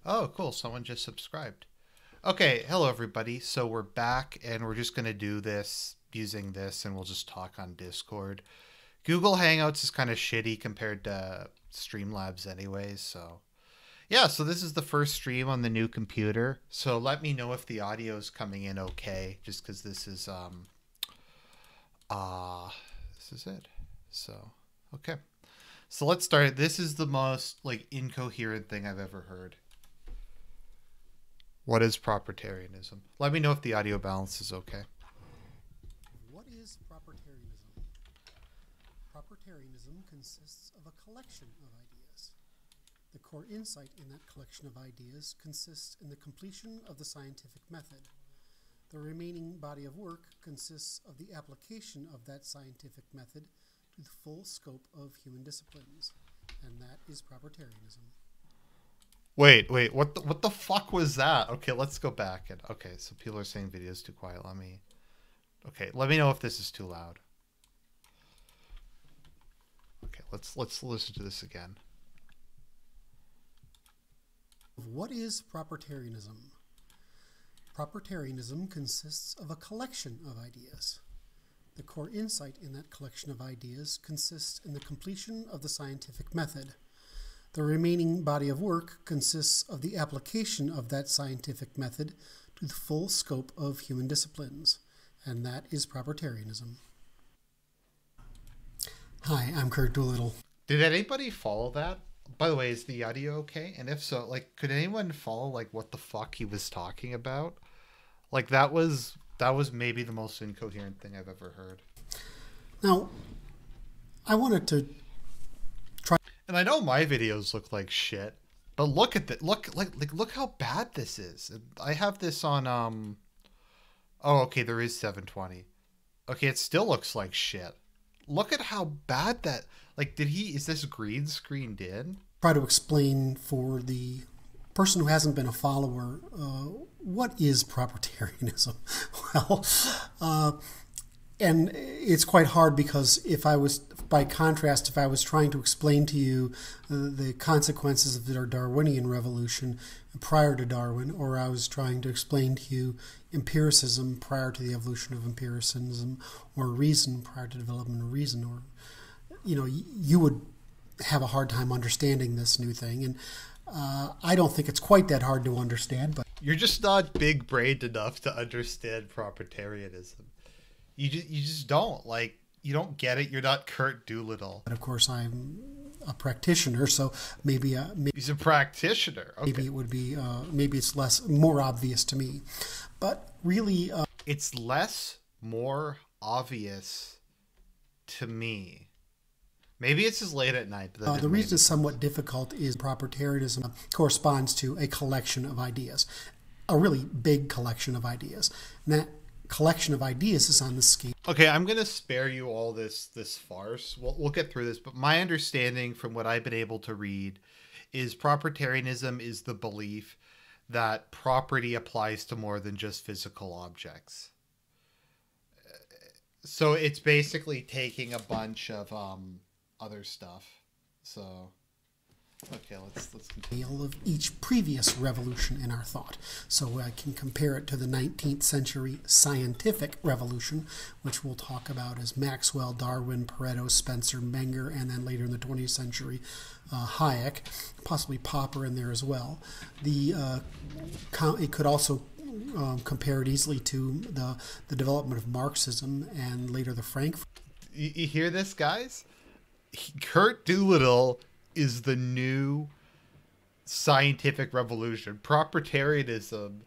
Oh, cool. Someone just subscribed. Okay, hello everybody. So we're back and we're just going to do this using this and we'll just talk on Discord. Google Hangouts is kind of shitty compared to Streamlabs anyways, so yeah, so this is the first stream on the new computer. So let me know if the audio is coming in okay, just cuz this is it. So, okay. So let's start. This is the most like incoherent thing I've ever heard. What is propertarianism? Let me know if the audio balance is okay. What is propertarianism? Propertarianism consists of a collection of ideas. The core insight in that collection of ideas consists in the completion of the scientific method. The remaining body of work consists of the application of that scientific method to the full scope of human disciplines, and that is propertarianism. Wait, what the fuck was that? Okay, let's go back. Okay, so people are saying video's too quiet. Let me know if this is too loud. Okay, let's listen to this again. What is propertarianism? Propertarianism consists of a collection of ideas. The core insight in that collection of ideas consists in the completion of the scientific method. The remaining body of work consists of the application of that scientific method to the full scope of human disciplines, and that is propertarianism. Hi, I'm Kurt Doolittle. Did anybody follow that? By the way, is the audio okay? And if so, like, could anyone follow like what the fuck he was talking about? Like that was maybe the most incoherent thing I've ever heard. Now, I wanted to try. And I know my videos look like shit, but look at that. Look how bad this is. I have this on oh, okay, there is 720. Okay, it still looks like shit. Look at how bad that, like, is this green screened in? Try to explain for the person who hasn't been a follower, what is propertarianism? Well, and it's quite hard because by contrast, if I was trying to explain to you the consequences of the Darwinian revolution prior to Darwin, or I was trying to explain to you empiricism prior to the evolution of empiricism, or reason prior to development of reason, or, you would have a hard time understanding this new thing. And I don't think it's quite that hard to understand, but you're just not big-brained enough to understand propertarianism. You just don't. Like, you don't get it. You're not Kurt Doolittle. But of course, I'm a practitioner, so maybe he's a practitioner. Okay. Maybe it would be maybe it's more obvious to me, but really, it's more obvious to me. Maybe it's just late at night. But the reason it's somewhat difficult is propertarianism corresponds to a collection of ideas, a really big collection of ideas. And that collection of ideas is on the scale. Okay, I'm going to spare you all this farce. We'll get through this, but my understanding from what I've been able to read is propertarianism is the belief that property applies to more than just physical objects. So it's basically taking a bunch of other stuff. So okay, let's continue. Of each previous revolution in our thought. So I can compare it to the 19th century scientific revolution, which we'll talk about as Maxwell, Darwin, Pareto, Spencer, Menger, and then later in the 20th century, Hayek, possibly Popper in there as well. It could also compare it easily to the development of Marxism and later the Frankfurt. You hear this, guys? Kurt Doolittle is the new scientific revolution. Propertarianism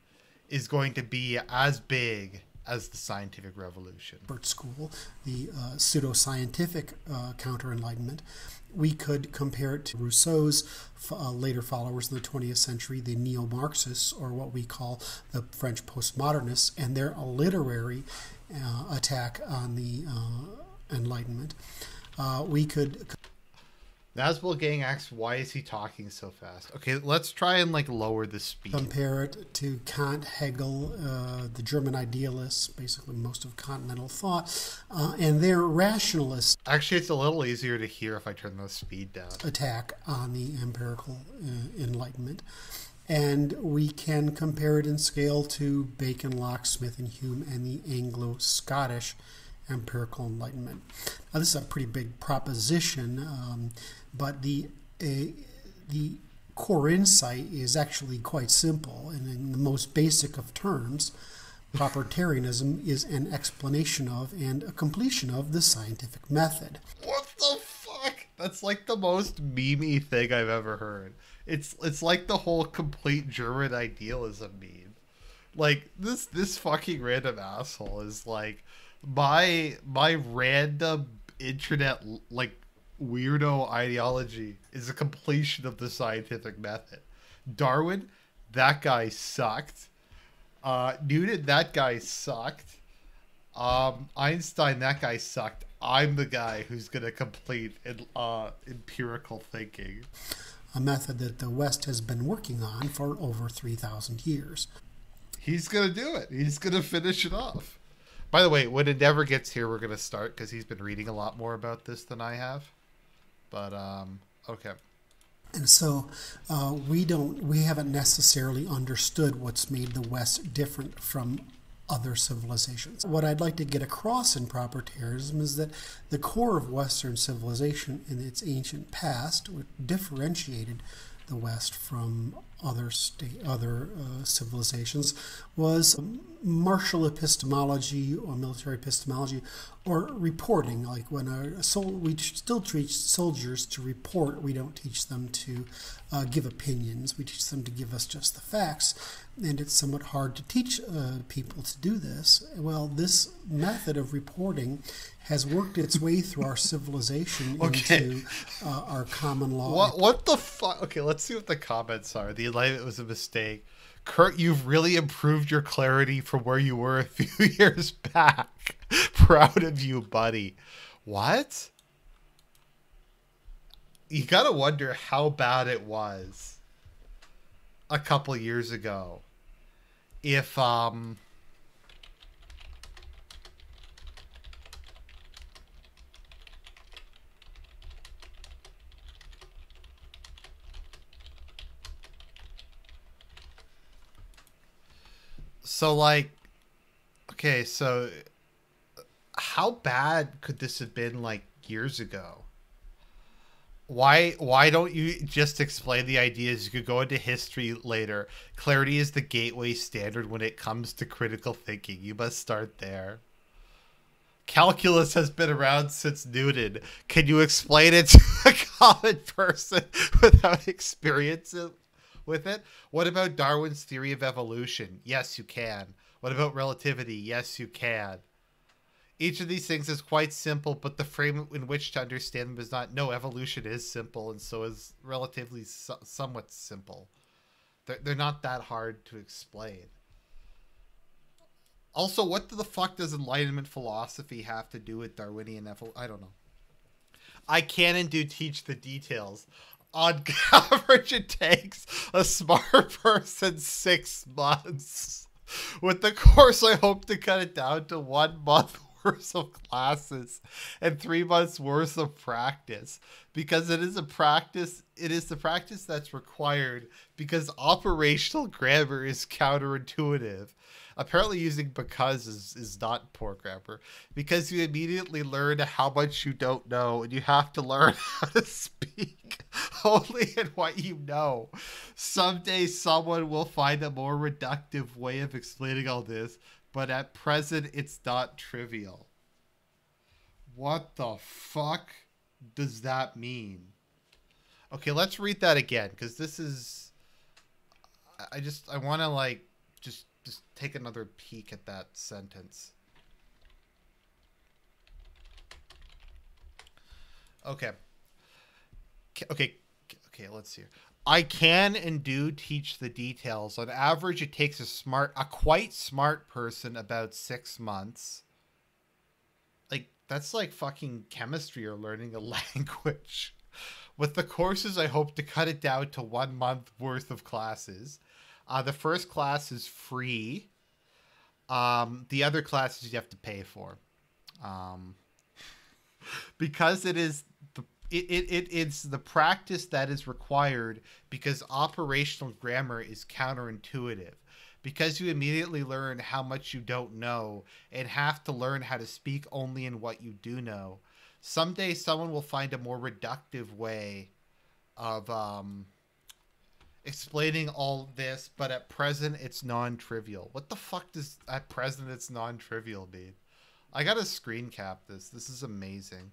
is going to be as big as the scientific revolution. School, the pseudo-scientific counter-enlightenment. We could compare it to Rousseau's later followers in the 20th century, the neo-Marxists, or what we call the French postmodernists, and their literary attack on the Enlightenment. We could... Nazbel Gang asks, why is he talking so fast? Okay, let's try and lower the speed. Compare it to Kant, Hegel, the German idealists, basically most of continental thought, and their rationalist. Actually, it's a little easier to hear if I turn the speed down. Attack on the empirical Enlightenment. And we can compare it in scale to Bacon, Locke, Smith, and Hume, and the Anglo-Scottish empirical enlightenment. Now, this is a pretty big proposition, but the core insight is actually quite simple, and in the most basic of terms, Propertarianism is an explanation of and a completion of the scientific method. What the fuck? That's like the most memey thing I've ever heard. It's like the whole complete German idealism meme. Like this fucking random asshole is like my random internet like weirdo ideology is a completion of the scientific method. Darwin, that guy sucked. Newton, that guy sucked. Einstein, that guy sucked. I'm the guy who's going to complete empirical thinking. A method that the West has been working on for over 3,000 years. He's going to do it. He's going to finish it off. By the way, when Endeavour gets here, we're going to start because he's been reading a lot more about this than I have. But, okay. And so we haven't necessarily understood what's made the West different from other civilizations. What I'd like to get across in Propertarianism is that the core of Western civilization in its ancient past, which differentiated the West from other civilizations, was martial epistemology or military epistemology or reporting. Like when we still teach soldiers to report, we don't teach them to give opinions. We teach them to give us just the facts, and it's somewhat hard to teach people to do this. Well, this method of reporting has worked its way through our civilization into our common law. What the fuck? Okay, let's see what the comments are. The enlightenment was a mistake. Kurt, you've really improved your clarity from where you were a few years back. Proud of you, buddy. What? You gotta wonder how bad it was a couple years ago. If, so like, okay, so how bad could this have been like years ago? Why don't you just explain the ideas? You could go into history later. Clarity is the gateway standard when it comes to critical thinking. You must start there. Calculus has been around since Newton. Can you explain it to a common person without experience with it? What about Darwin's theory of evolution? Yes, you can. What about relativity? Yes, you can. Each of these things is quite simple, but the frame in which to understand them is not. No, evolution is simple, and so is relatively somewhat simple. They're not that hard to explain. Also, what the fuck does Enlightenment philosophy have to do with Darwinian evolution? I don't know. I can and do teach the details. On average, it takes a smart person 6 months. With the course, I hope to cut it down to 1 month worth of classes and 3 months worth of practice, because it is the practice that's required, because operational grammar is counterintuitive. Apparently using because is not poor grammar, because you immediately learn how much you don't know, and you have to learn how to speak only in what you know. Someday someone will find a more reductive way of explaining all this, but at present, it's not trivial. What the fuck does that mean? Okay, let's read that again, because this is... I want to, like, just take another peek at that sentence. Okay, let's see here. I can and do teach the details. On average, it takes a quite smart person about 6 months. Like, that's like fucking chemistry or learning a language. With the courses, I hope to cut it down to 1 month worth of classes. The first class is free. The other classes you have to pay for. Because it is It's the practice that is required because operational grammar is counterintuitive. Because you immediately learn how much you don't know and have to learn how to speak only in what you do know. Someday someone will find a more reductive way of explaining all this, but at present it's non-trivial. What the fuck does at present it's non-trivial mean? I gotta screen cap this. This is amazing.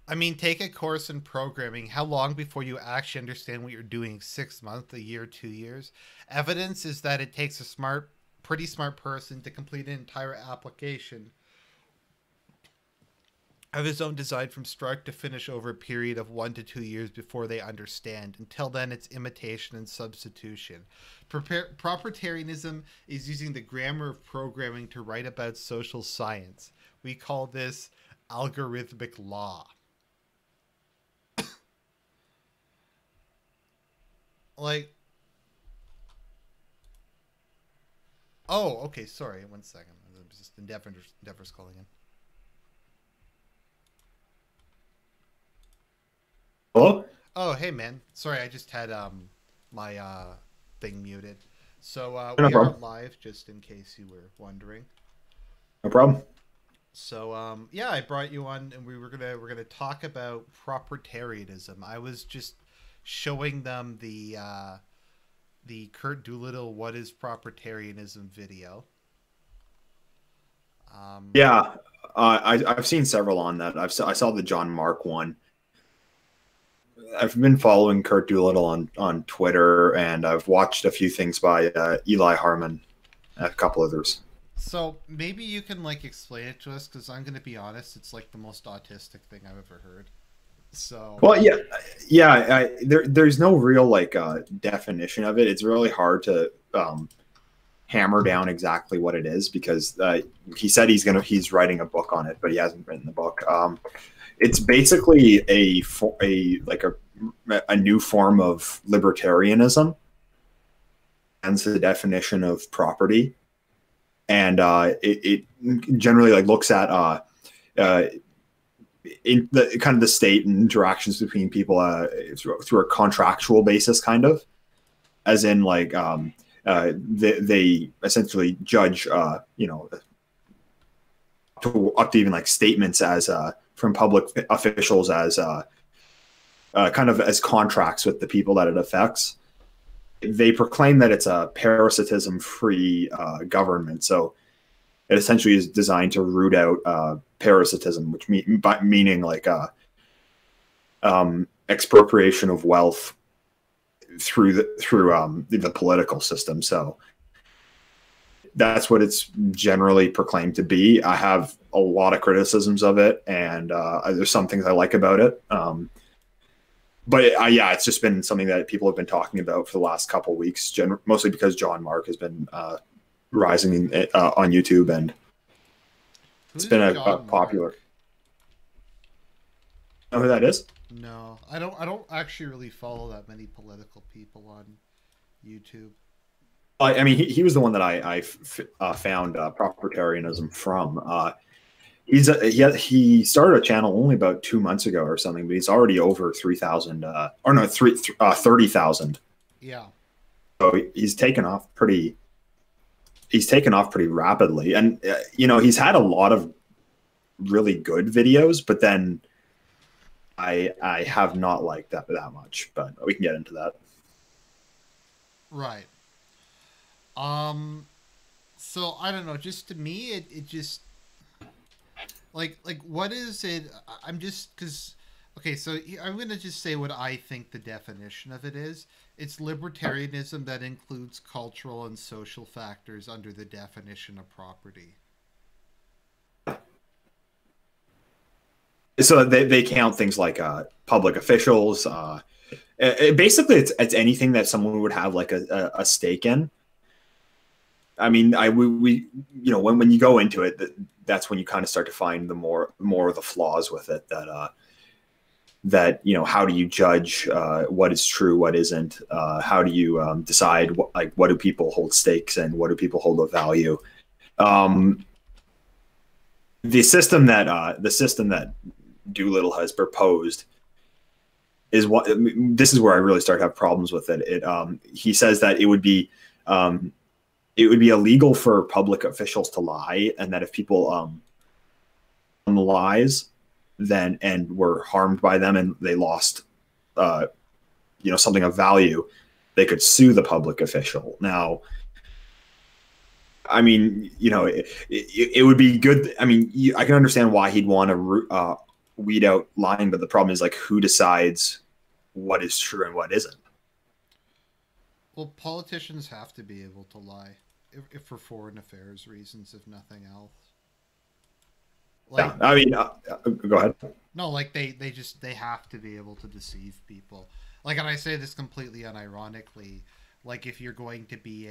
I mean, take a course in programming. How long before you actually understand what you're doing? 6 months, a year, 2 years? Evidence is that it takes a pretty smart person to complete an entire application of his own design from start to finish over a period of 1 to 2 years before they understand. Until then, it's imitation and substitution. Propertarianism is using the grammar of programming to write about social science. We call this algorithmic law. Like, oh, okay, sorry, 1 second. Just Endeavor's calling in. Hello? Oh, hey, man. Sorry, I just had my thing muted. So No we are problem. live, just in case you were wondering. No problem. So yeah, I brought you on, and we're gonna talk about propertarianism. I was just showing them the Kurt Doolittle "What is Propertarianism" video. Yeah, I've seen several on that. I saw the John Mark one. I've been following Kurt Doolittle on Twitter, and I've watched a few things by Eli Harmon, and a couple others. So maybe you can like explain it to us, because I'm gonna be honest, it's like the most autistic thing I've ever heard. So Well, yeah. There's no real like definition of it. It's really hard to hammer down exactly what it is, because he said he's writing a book on it, but he hasn't written the book. It's basically a new form of libertarianism, and the definition of property, and it generally like looks at in the kind of the state and interactions between people through a contractual basis, kind of, as in like they essentially judge up to even like statements as from public officials as kind of as contracts with the people that it affects. They proclaim that it's a parasitism-free government, so it essentially is designed to root out parasitism, which meaning like expropriation of wealth through the political system. So that's what it's generally proclaimed to be. I have a lot of criticisms of it, and there's some things I like about it. But yeah, it's just been something that people have been talking about for the last couple of weeks, mostly because John Mark has been rising on YouTube, and it's been a popular. Know who that is? No, I don't actually really follow that many political people on YouTube. I mean, he was the one that I found Propertarianism from. He started a channel only about 2 months ago or something, but he's already over 30,000. Yeah. So he's taken off pretty rapidly, and he's had a lot of really good videos, but then I have not liked that much, but we can get into that. Right. So I don't know, just to me it just like what is it? I'm just because okay, so I'm going to just say what I think the definition of it is. It's libertarianism that includes cultural and social factors under the definition of property. So they count things like public officials. Basically, it's anything that someone would have like a stake in. I mean, we when you go into it, that's when you kind of start to find the more of the flaws with it. That that, you know, how do you judge what is true, what isn't? How do you decide what do people hold stakes and what do people hold of value? The system that Doolittle has proposed is what, this is where I really start to have problems with it. He says that it would be illegal for public officials to lie, and that if people on the lies then and were harmed by them and they lost you know, something of value, they could sue the public official. Now, I mean, you know, it would be good. I mean, I can understand why he'd want to weed out lying, but the problem is, like, who decides what is true and what isn't? Well, politicians have to be able to lie, if for foreign affairs reasons, if nothing else. Like, yeah, I mean, go ahead. No, like they have to be able to deceive people. Like, and I say this completely unironically. Like, if you're going to be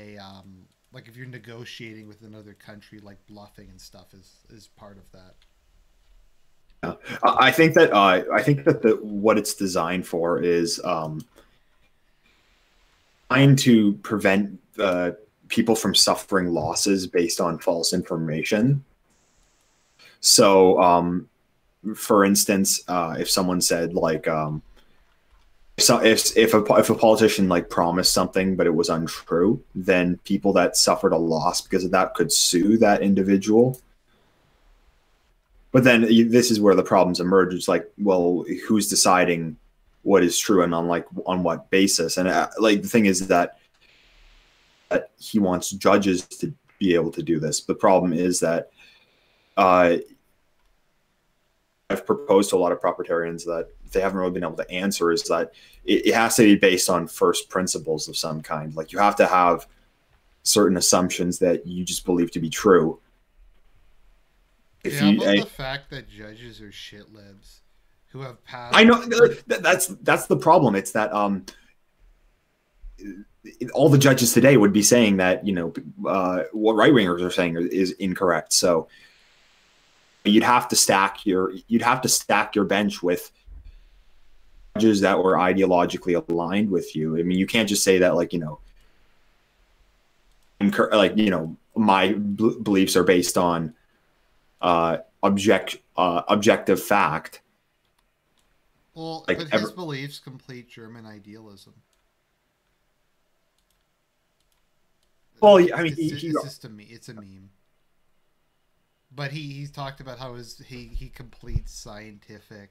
like if you're negotiating with another country, like bluffing and stuff is part of that. Yeah. I think that what it's designed for is trying to prevent people from suffering losses based on false information. So, for instance, if someone said, like, if a politician, like, promised something but it was untrue, then people that suffered a loss because of that could sue that individual. But then this is where the problems emerge. It's like, well, who's deciding what is true and on what basis? And like, the thing is that he wants judges to be able to do this. The problem is that I've proposed to a lot of propertarians that they haven't really been able to answer, is that it has to be based on first principles of some kind. Like, you have to have certain assumptions that you just believe to be true. About the fact that judges are shitlibs who have passed. I know that's the problem. It's that all the judges today would be saying that, you know, what right wingers are saying is incorrect. So you'd have to stack your bench with judges that were ideologically aligned with you. I mean, you can't just say that, like, you know, my beliefs are based on objective fact. Well, like, but his beliefs complete German idealism. Well, I mean, it's a meme. But he's talked about how he completes scientific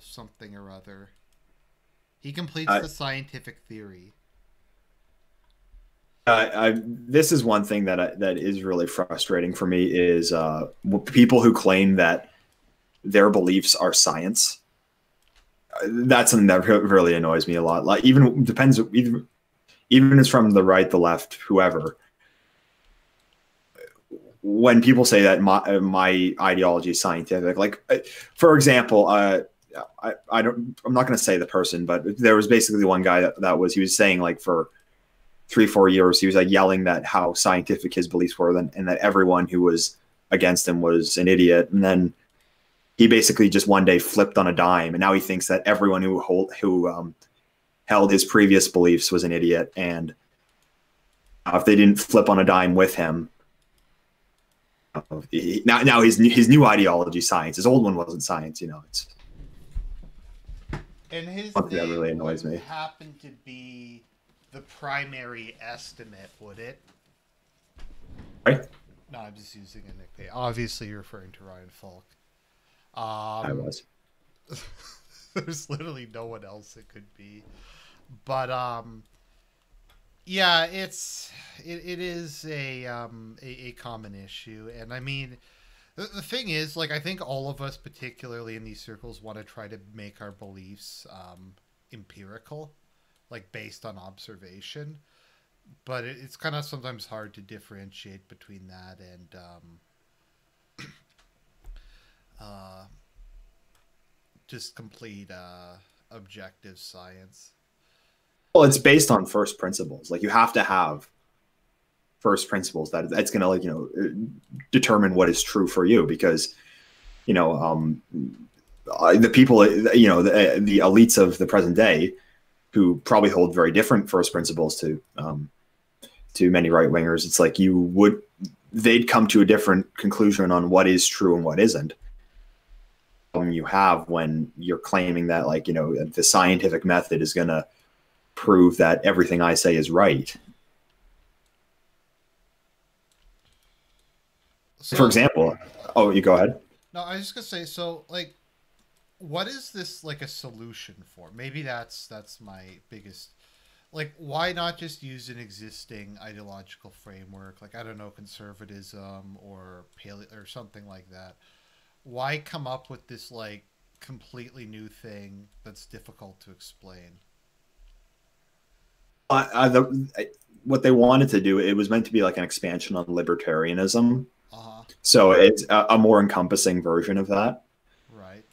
something or other. He completes the scientific theory. This is one thing that is really frustrating for me, is people who claim that their beliefs are science. That's something that really annoys me a lot. Like, even it's from the right, the left, whoever. When people say that my ideology is scientific, like, for example, I'm not going to say the person, but there was basically one guy he was saying, like, for 3-4 years, he was, like, yelling that how scientific his beliefs were, and that everyone who was against him was an idiot. And then he basically just one day flipped on a dime, and now he thinks that everyone who held his previous beliefs was an idiot. And if they didn't flip on a dime with him, now his new ideology is science. His old one wasn't science. You know, it's. And his that really annoys me. Happen to be the primary estimate, would it? Right? No, I'm just using a nickname. Obviously, you're referring to Ryan Falk. I was. There's literally no one else it could be. But yeah, it is a common issue. And I mean, the thing is, like, I think all of us, particularly in these circles, want to try to make our beliefs empirical, like, based on observation. But it's kind of sometimes hard to differentiate between that and just complete objective science. Well, it's based on first principles. Like, you have to have first principles that's going to, like, determine what is true for you, because, the people, you know, the elites of the present day, who probably hold very different first principles to many right wingers. It's like they'd come to a different conclusion on what is true and what isn't. You have when you're claiming that, like, you know, the scientific method is going to prove that everything I say is right. So, for example, oh, you go ahead. No, I was just gonna say, so like, what is this like a solution for? Maybe that's my biggest, like, why not just use an existing ideological framework, like, I don't know, conservatism or paleo or something like that? Why come up with this like completely new thing that's difficult to explain? What they wanted to do, it was meant to be like an expansion on libertarianism. Uh-huh. So it's a more encompassing version of that. Right.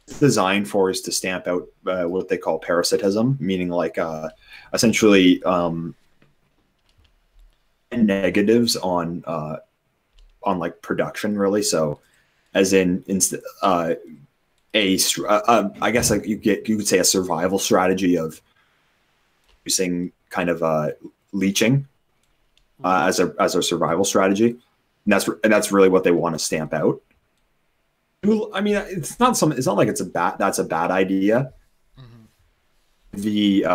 It's designed for is to stamp out what they call parasitism, meaning like essentially negatives on like production, really. So as in I guess like you could say a survival strategy of using kind of leeching as a survival strategy. And that's really what they want to stamp out. I mean, it's not like that's a bad idea. Mm-hmm. The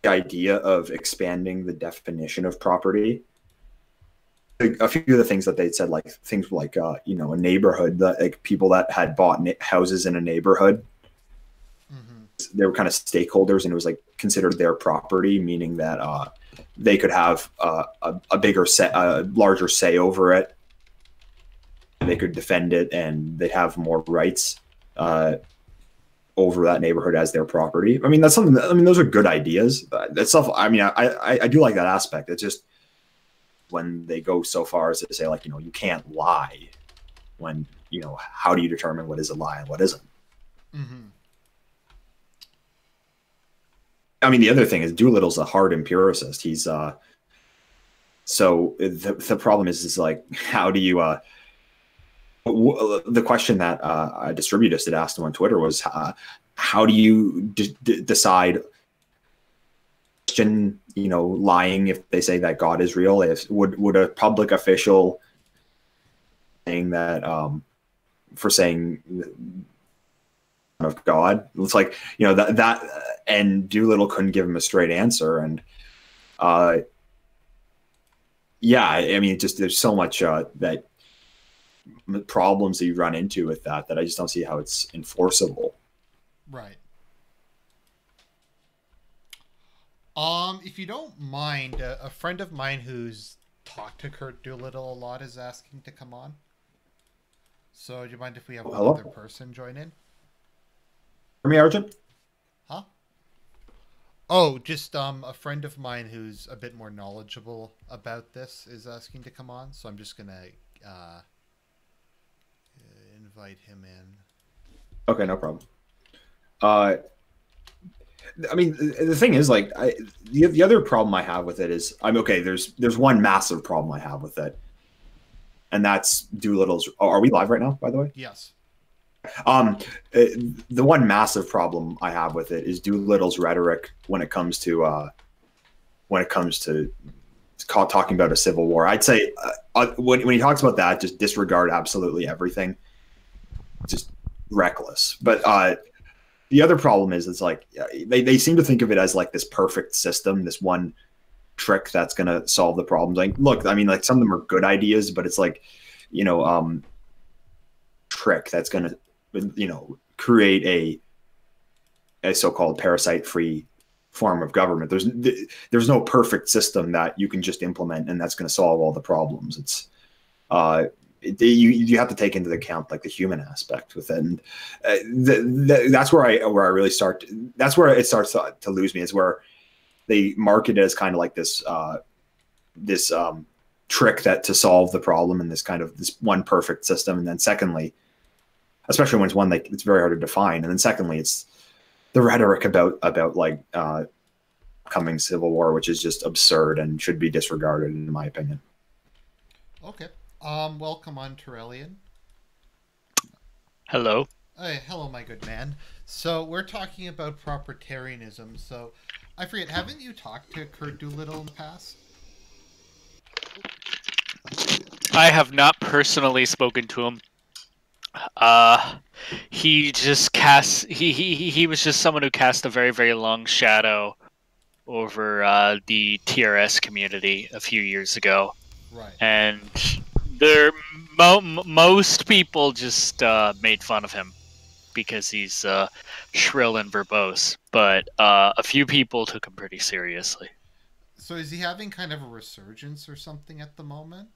idea of expanding the definition of property. A few of the things that they said, like things like you know, a neighborhood, that like people that had bought houses in a neighborhood, mm-hmm. they were kind of stakeholders, and it was like considered their property, meaning that they could have a larger say over it. They could defend it, and they'd have more rights over that neighborhood as their property. I mean, that's something. I mean, those are good ideas. That stuff. I mean, I do like that aspect. It's just when they go so far as to say, like, you know, you can't lie. When, you know, how do you determine what is a lie and what isn't? Mm-hmm. I mean, the other thing is Doolittle's a hard empiricist. He's so the problem is like, how do you the question that a distributist had asked him on Twitter was, how do you decide, you know, lying if they say that God is real? Would a public official saying that for saying of God, it's like, you know, that and Doolittle couldn't give him a straight answer. And yeah, I mean, just there's so much that problems that you run into with that I just don't see how it's enforceable. Right. If you don't mind, a friend of mine who's talked to Kurt Doolittle a lot is asking to come on. So do you mind if we have one other person join in? For me, Arjun? Huh? Oh, just a friend of mine who's a bit more knowledgeable about this is asking to come on. So I'm just going to invite him in. Okay, no problem. I mean, the thing is, like, the other problem I have with it is, there's one massive problem I have with it, and that's Doolittle's. Oh, are we live right now, by the way? Yes. The one massive problem I have with it is Doolittle's rhetoric when it comes to talking about a civil war. I'd say when he talks about that, just disregard absolutely everything. Just reckless. But the other problem is, it's like they seem to think of it as like this perfect system, this one trick that's going to solve the problems. Like, look, I mean, like, some of them are good ideas, but it's like, you know, trick that's going to, you know, create a so-called parasite-free form of government. There's no perfect system that you can just implement and that's going to solve all the problems. It's you have to take into account like the human aspect with it, and that's where I really start. That's where it starts to lose me. Is where they market it as kind of like this trick that to solve the problem, and this kind of this one perfect system. And then secondly, especially when it's one like it's very hard to define, and then secondly, it's the rhetoric about like coming civil war, which is just absurd and should be disregarded, in my opinion. Okay. Welcome on, Terrellian. Hello. Hey, hello, my good man. So we're talking about propertarianism. So I forget, haven't you talked to Kurt Doolittle in the past? I have not personally spoken to him. He just cast. He was just someone who cast a very, very long shadow over the TRS community a few years ago. Right. And most people just made fun of him because he's shrill and verbose, but a few people took him pretty seriously. So is he having kind of a resurgence or something at the moment?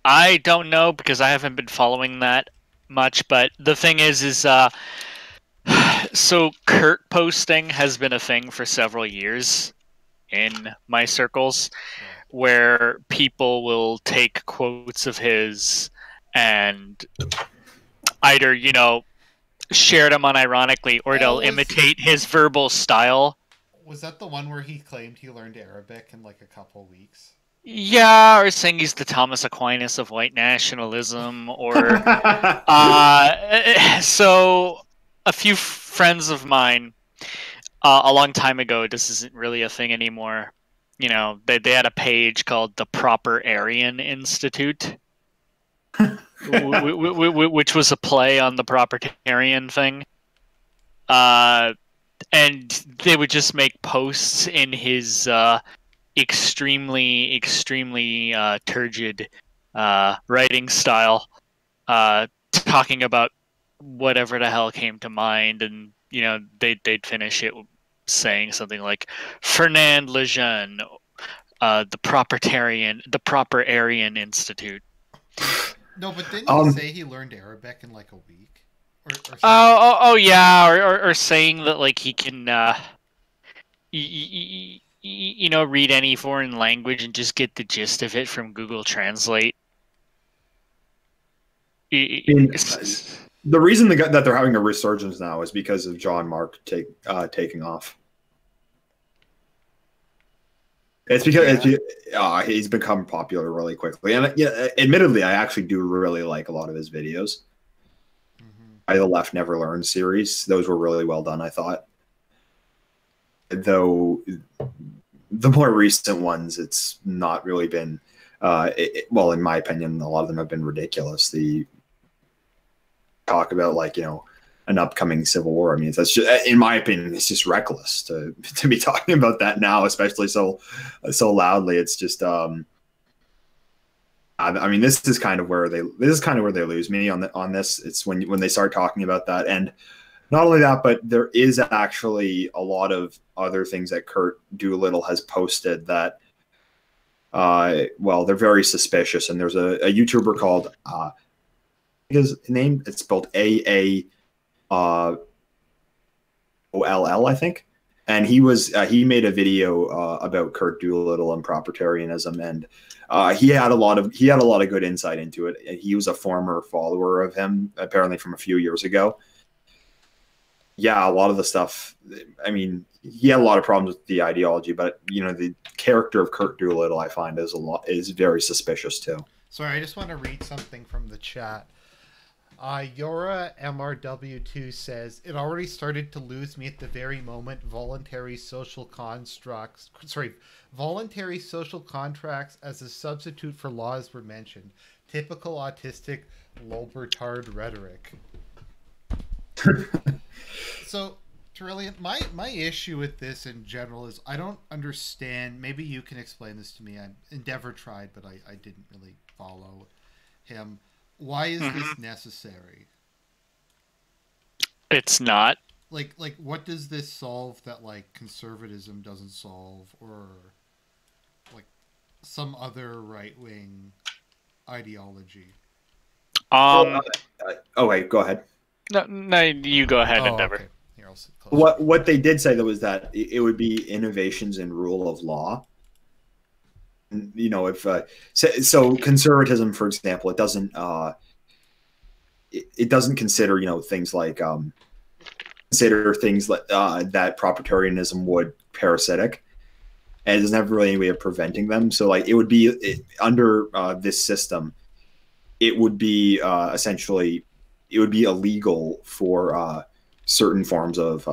I don't know because I haven't been following that much, but the thing is so Kurt posting has been a thing for several years in my circles, where people will take quotes of his and either, share them unironically or they'll imitate his verbal style. Was that the one where he claimed he learned Arabic in like a couple weeks? Yeah, or saying he's the Thomas Aquinas of white nationalism, or so a few friends of mine a long time ago, this isn't really a thing anymore, they had a page called the Propertarian Institute, which was a play on the Propertarian thing, and they would just make posts in his extremely turgid writing style, talking about whatever the hell came to mind, and they'd finish it saying something like Fernand Lejeune, the Propertarian Institute. No, but didn't he say he learned Arabic in like a week? Oh yeah, or saying that like he can read any foreign language and just get the gist of it from Google Translate. The reason that they're having a resurgence now is because of John Mark taking off. It's because he's become popular really quickly, and admittedly, I actually do really like a lot of his videos. I the Left Never Learned series; those were really well done, I thought. Though the more recent ones, it's not really been. Well, in my opinion, a lot of them have been ridiculous. The talk about an upcoming civil war. I mean, that's just, in my opinion, it's just reckless to be talking about that now, especially so loudly. It's just, I mean, this is kind of where they lose me on this. It's when they start talking about that, and not only that, but there is actually a lot of other things that Kurt Doolittle has posted that, well, they're very suspicious. And there's a YouTuber called, his name, it's spelled AAOLL, I think. And he made a video about Kurt Doolittle and propertarianism, and he had a lot of good insight into it. And he was a former follower of him, apparently from a few years ago. Yeah, a lot of the stuff. I mean, he had a lot of problems with the ideology, but the character of Kurt Doolittle, I find, is very suspicious too. Sorry, I just want to read something from the chat. Yora MRW2 says, it already started to lose me at the very moment voluntary social contracts as a substitute for laws were mentioned. Typical autistic Lolbertard rhetoric. So, Terillian, my issue with this in general is I don't understand. Maybe you can explain this to me. Endeavour tried, but I didn't really follow him. Why is this necessary? It's not. Like what does this solve that conservatism doesn't solve, or some other right-wing ideology? Okay, go ahead. No, you go ahead, Endeavour. Okay. Here, I'll sit close. What they did say though was that it would be innovations in rule of law. If so conservatism, for example, it doesn't consider things like that propertarianism would parasitic, and it doesn't have really any way of preventing them. So it would be under this system, it would be essentially it would be illegal for certain forms of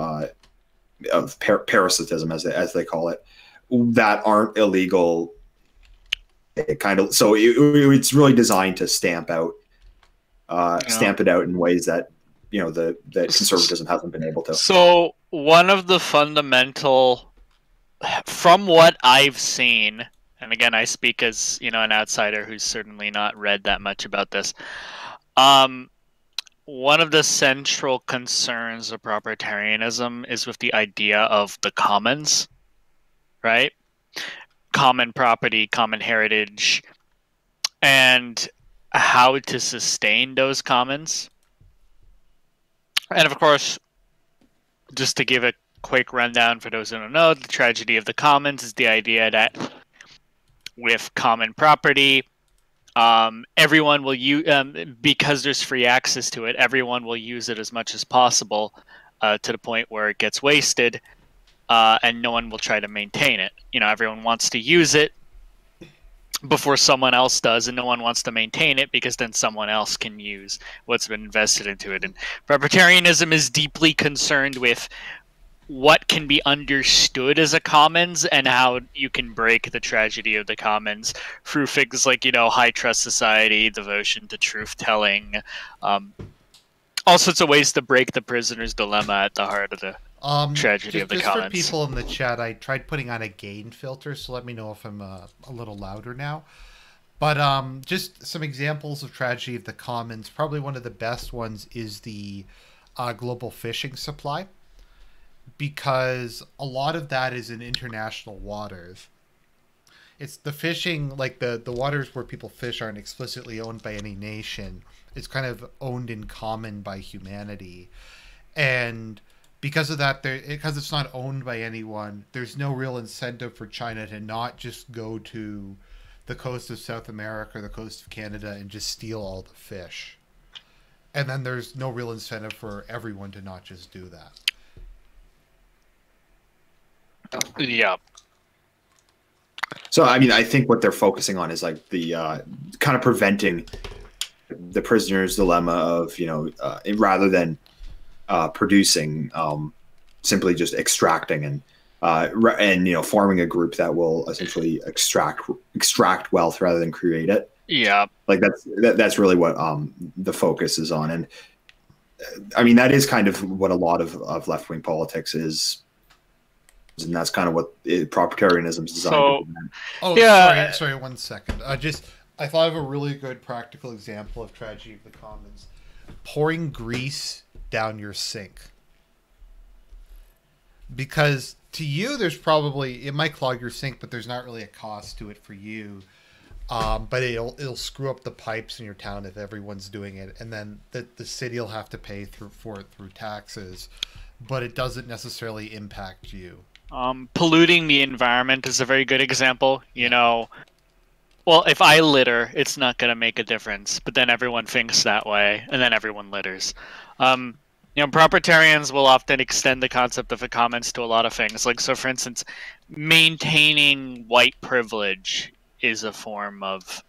parasitism, as they call it, that aren't illegal. It's really designed to stamp out stamp it out in ways that that conservatism hasn't been able to. So one of the fundamental, from what I've seen, and again I speak as an outsider who's certainly not read that much about this, one of the central concerns of propertarianism is with the idea of the commons, right? Common property, common heritage, and how to sustain those commons. And of course, just to give a quick rundown for those who don't know, the tragedy of the commons is the idea that with common property, everyone will use, because there's free access to it, everyone will use it as much as possible to the point where it gets wasted, and no one will try to maintain it. Everyone wants to use it before someone else does, and no one wants to maintain it because then someone else can use what's been invested into it. And propertarianism is deeply concerned with what can be understood as a commons and how you can break the tragedy of the commons through things like, high trust society, devotion to truth telling, all sorts of ways to break the prisoner's dilemma at the heart of the tragedy of the commons. For people in the chat, I tried putting on a gain filter, so let me know if I'm a little louder now. But just some examples of tragedy of the commons. Probably one of the best ones is the global fishing supply, because a lot of that is in international waters. It's the fishing, like the waters where people fish aren't explicitly owned by any nation. It's kind of owned in common by humanity. And because of that, because it's not owned by anyone, there's no real incentive for China to not just go to the coast of South America or the coast of Canada and just steal all the fish. And then there's no real incentive for everyone to not just do that. Yeah. So, I think what they're focusing on is like the kind of preventing the prisoner's dilemma of, rather than producing, simply just extracting and forming a group that will essentially extract wealth rather than create it. Yeah. Like that's really what the focus is on. And that is kind of what a lot of left-wing politics is. And that's kind of what propertarianism is designed to do. Sorry, 1 second. I thought of a really good practical example of tragedy of the commons. Pouring grease down your sink. Because to you, it might clog your sink, but there's not really a cost to it for you. But it'll screw up the pipes in your town if everyone's doing it, and then the city will have to pay for it through taxes. But it doesn't necessarily impact you. Polluting the environment is a very good example. Well, if I litter, it's not going to make a difference, but then everyone thinks that way, and then everyone litters. Propertarians will often extend the concept of the commons to a lot of things. Like, so for instance, maintaining white privilege is a form of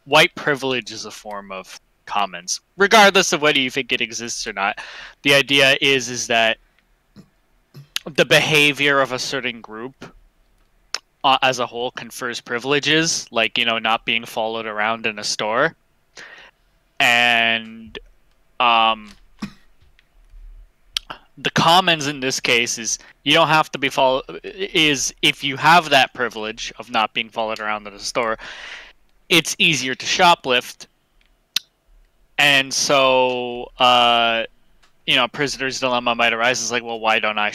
commons, regardless of whether you think it exists or not. The idea is that the behavior of a certain group as a whole confers privileges, like, not being followed around in a store. And the commons in this case is you don't have to be followed, is if you have that privilege of not being followed around in a store, it's easier to shoplift. And so a prisoner's dilemma might arise is like, well, why don't I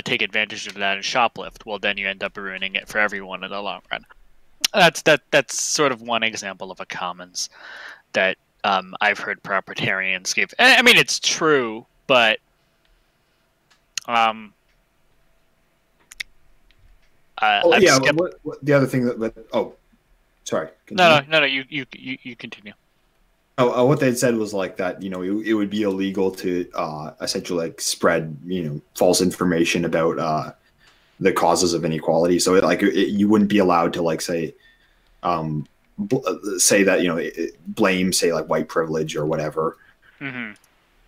take advantage of that and shoplift? Well, then you end up ruining it for everyone in the long run. That's sort of one example of a commons that I've heard propertarians give. It's true, but the other thing sorry. Continue. No, you continue. What they said was like that, it would be illegal to essentially like spread, false information about the causes of inequality. So you wouldn't be allowed to like say, say that, blame, say, like, white privilege or whatever,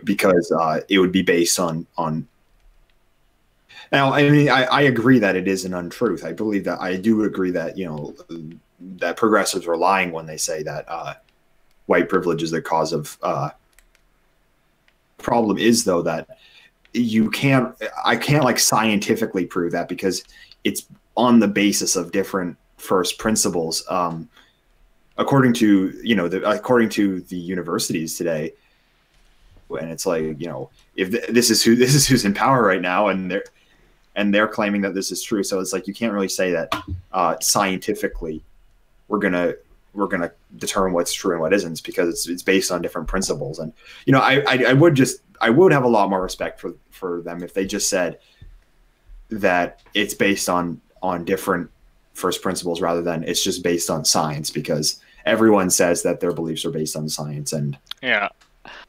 because it would be based on. Now, I mean, I agree that it is an untruth. I believe that, I do agree that, that progressives are lying when they say that white privilege is the cause of. Problem is, though, that I can't like scientifically prove that, because it's on the basis of different first principles. According to the universities today, and it's like, if this is who's in power right now, and they're claiming that this is true. So it's like, you can't really say that scientifically we're gonna determine what's true and what isn't, because it's based on different principles. And I would have a lot more respect for them if they just said that it's based on different first principles rather than it's just based on science, because everyone says that their beliefs are based on science. And yeah,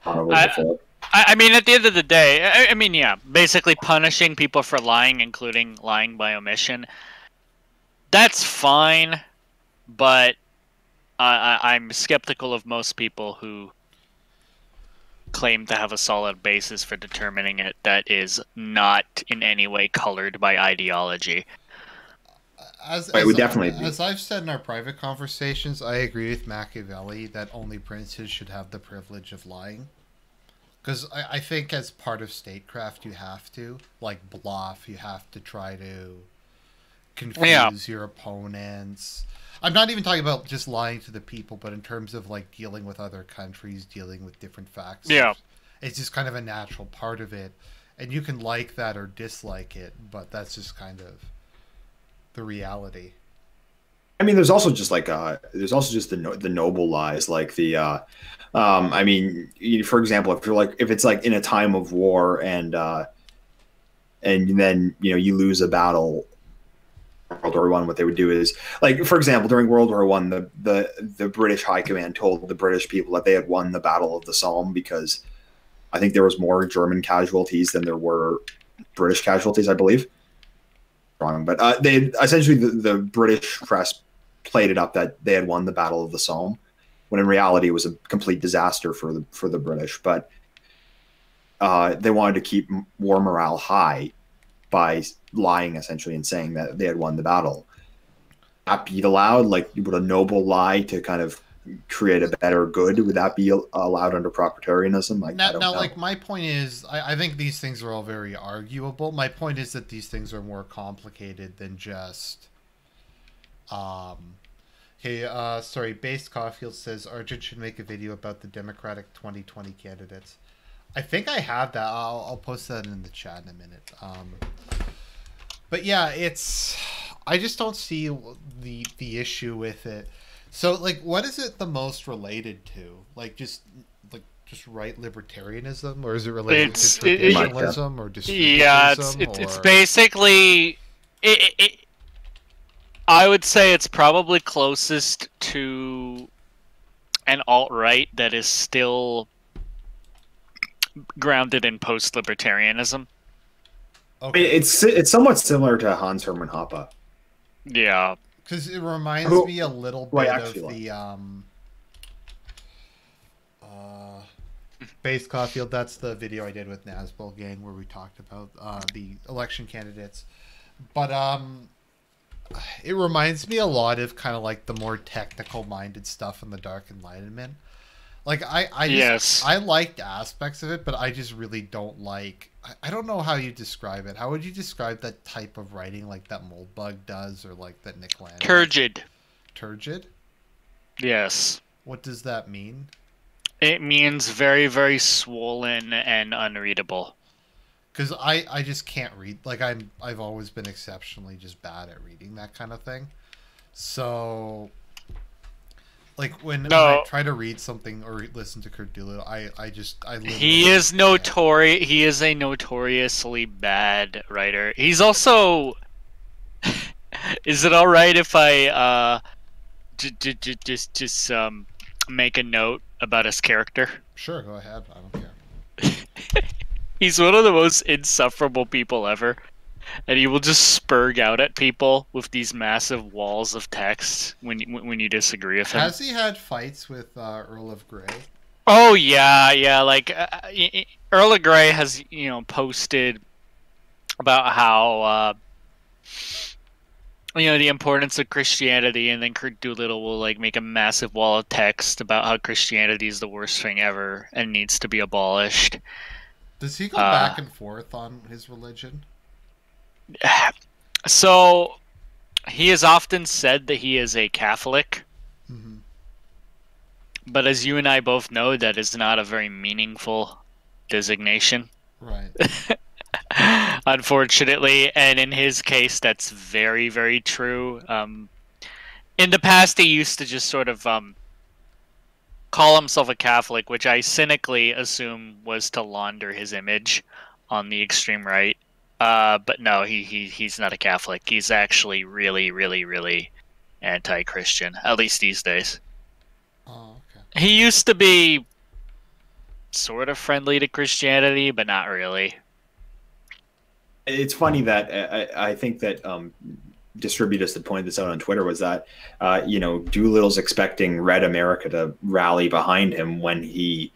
I mean, at the end of the day, basically punishing people for lying, including lying by omission, that's fine, but I'm skeptical of most people who claim to have a solid basis for determining it that is not in any way colored by ideology. As I've said in our private conversations, I agree with Machiavelli that only princes should have the privilege of lying. Because I think as part of statecraft, you have to, like, bluff, you have to try to confuse your opponents. I'm not even talking about just lying to the people, but in terms of, like, dealing with other countries, dealing with different facts. Yeah. It's just kind of a natural part of it. And you can like that or dislike it, but that's just kind of the reality. I mean, there's also just the noble lies, like the for example, if it's like in a time of war and then you lose a battle, World War I, what they would do is, like, for example, during World War I, the British High Command told the British people that they had won the Battle of the Somme, because I think there was more German casualties than there were British casualties, I believe. Wrong, but they essentially, the British press played it up that they had won the Battle of the Somme, when in reality it was a complete disaster for the British. But they wanted to keep war morale high by lying, essentially, and saying that they had won the battle. That be allowed? Like, would a noble lie to kind of create a better good, would that be allowed under Propertarianism? Like, I don't know. Like, my point is, I think these things are all very arguable. My point is that these things are more complicated than just sorry, Based Caulfield says Arjun should make a video about the Democratic 2020 candidates. I think I have that. I'll post that in the chat in a minute. But yeah, I just don't see the issue with it. So, like, what is it the most related to? Like just right libertarianism, or is it related to traditionalism or distributism? Yeah, it's basically I would say it's probably closest to an alt-right that is still grounded in post-libertarianism. Okay. It's somewhat similar to Hans Hermann Hoppe. Yeah. Because it reminds me a little bit of the Based Caulfield. That's the video I did with Nazbol Gang where we talked about the election candidates. But it reminds me a lot of kind of like the more technical minded stuff in the Dark Enlightenment. Like I liked aspects of it, but I just really don't like. I don't know how you describe it. How would you describe that type of writing, like that Moldbug does, or like that Nick Land? Turgid. Turgid? Yes. What does that mean? It means very, very swollen and unreadable. Because I just can't read. Like I've always been exceptionally just bad at reading that kind of thing. So. Like when I try to read something or listen to Kurt Doolittle, I he is notorious. He is a notoriously bad writer. He's also. Is it all right if I just make a note about his character? Sure, go ahead. I don't care. He's one of the most insufferable people ever. and he will just spurg out at people with these massive walls of text when you disagree with him. Has he had fights with Earl of Grey? Oh yeah. Like Earl of Grey has posted about how the importance of Christianity, and then Doolittle will like make a massive wall of text about how Christianity is the worst thing ever and needs to be abolished. Does he go back and forth on his religion? So he has often said that he is a Catholic. Mm-hmm. But as you and I both know, that is not a very meaningful designation. Right. Unfortunately, and in his case, that's very, very true. In the past, he used to just sort of call himself a Catholic, which I cynically assume was to launder his image on the extreme right. But no, he's not a Catholic. He's actually really, really, really anti-Christian, at least these days. Oh, okay. He used to be sort of friendly to Christianity, but not really. It's funny that I think that Distributus had pointed this out on Twitter, was that Doolittle's expecting Red America to rally behind him when he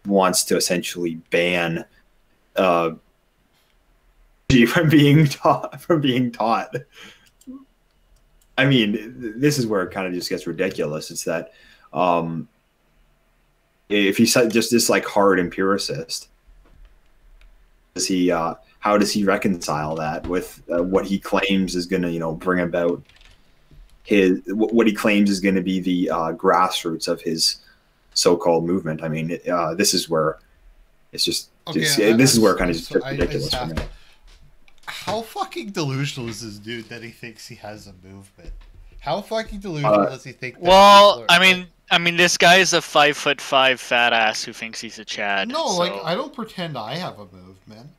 wants to essentially ban from being taught. I mean, this is where it kind of just gets ridiculous. It's that if he's just this like hard empiricist, how does he reconcile that with what he claims is going to bring about what he claims is going to be the grassroots of his so-called movement? I mean, this is where it's just this is where it kind of just gets ridiculous for me. How fucking delusional is this dude that he thinks he has a movement? How fucking delusional does he think? Well, I mean, this guy is a 5'5" fat ass who thinks he's a Chad. No, like I don't pretend I have a movement.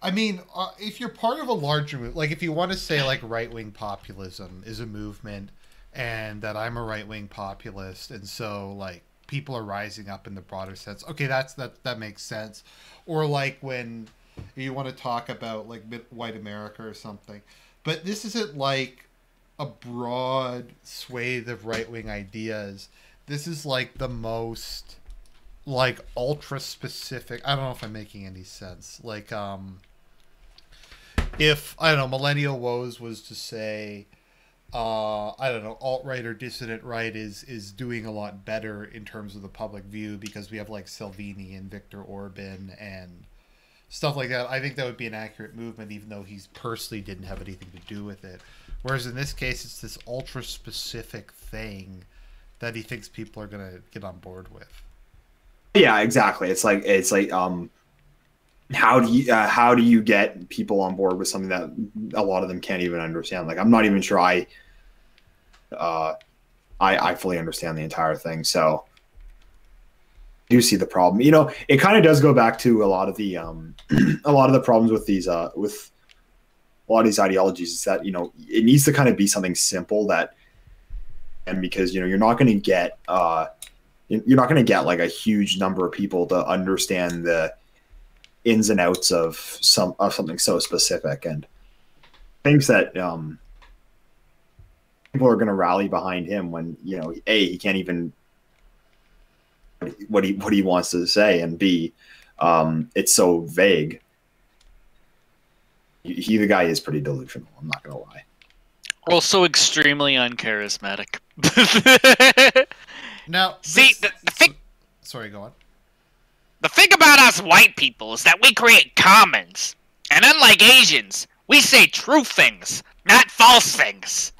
I mean, if you're part of a larger movement, like if you want to say like right-wing populism is a movement, and that I'm a right-wing populist, and so like people are rising up in the broader sense. Okay, that makes sense. Or like when you want to talk about like white America or something, but this isn't like a broad swathe of right-wing ideas. This is like the most like ultra specific. I don't know if I'm making any sense. Like if I don't know, Millennial Woes was to say I don't know, alt-right or dissident right is doing a lot better in terms of the public view because we have like Salvini and Viktor Orban and stuff like that. I think that would be an accurate movement, even though he personally didn't have anything to do with it. Whereas in this case, it's this ultra-specific thing that he thinks people are going to get on board with. Yeah, exactly. It's like how do you get people on board with something that a lot of them can't even understand? Like, I'm not even sure I fully understand the entire thing. So I do see the problem. It kind of does go back to a lot of the problems with these with a lot of these ideologies is that it needs to kind of be something simple that, and because you're not going to get like a huge number of people to understand the ins and outs of something so specific, and things that people are going to rally behind him when he can't even what he wants to say, and B, it's so vague. The guy is pretty delusional. I'm not gonna lie. Also extremely uncharismatic. Now, see, the thing. Sorry, go on. The thing about us white people is that we create commons, and unlike Asians, we say true things, not false things.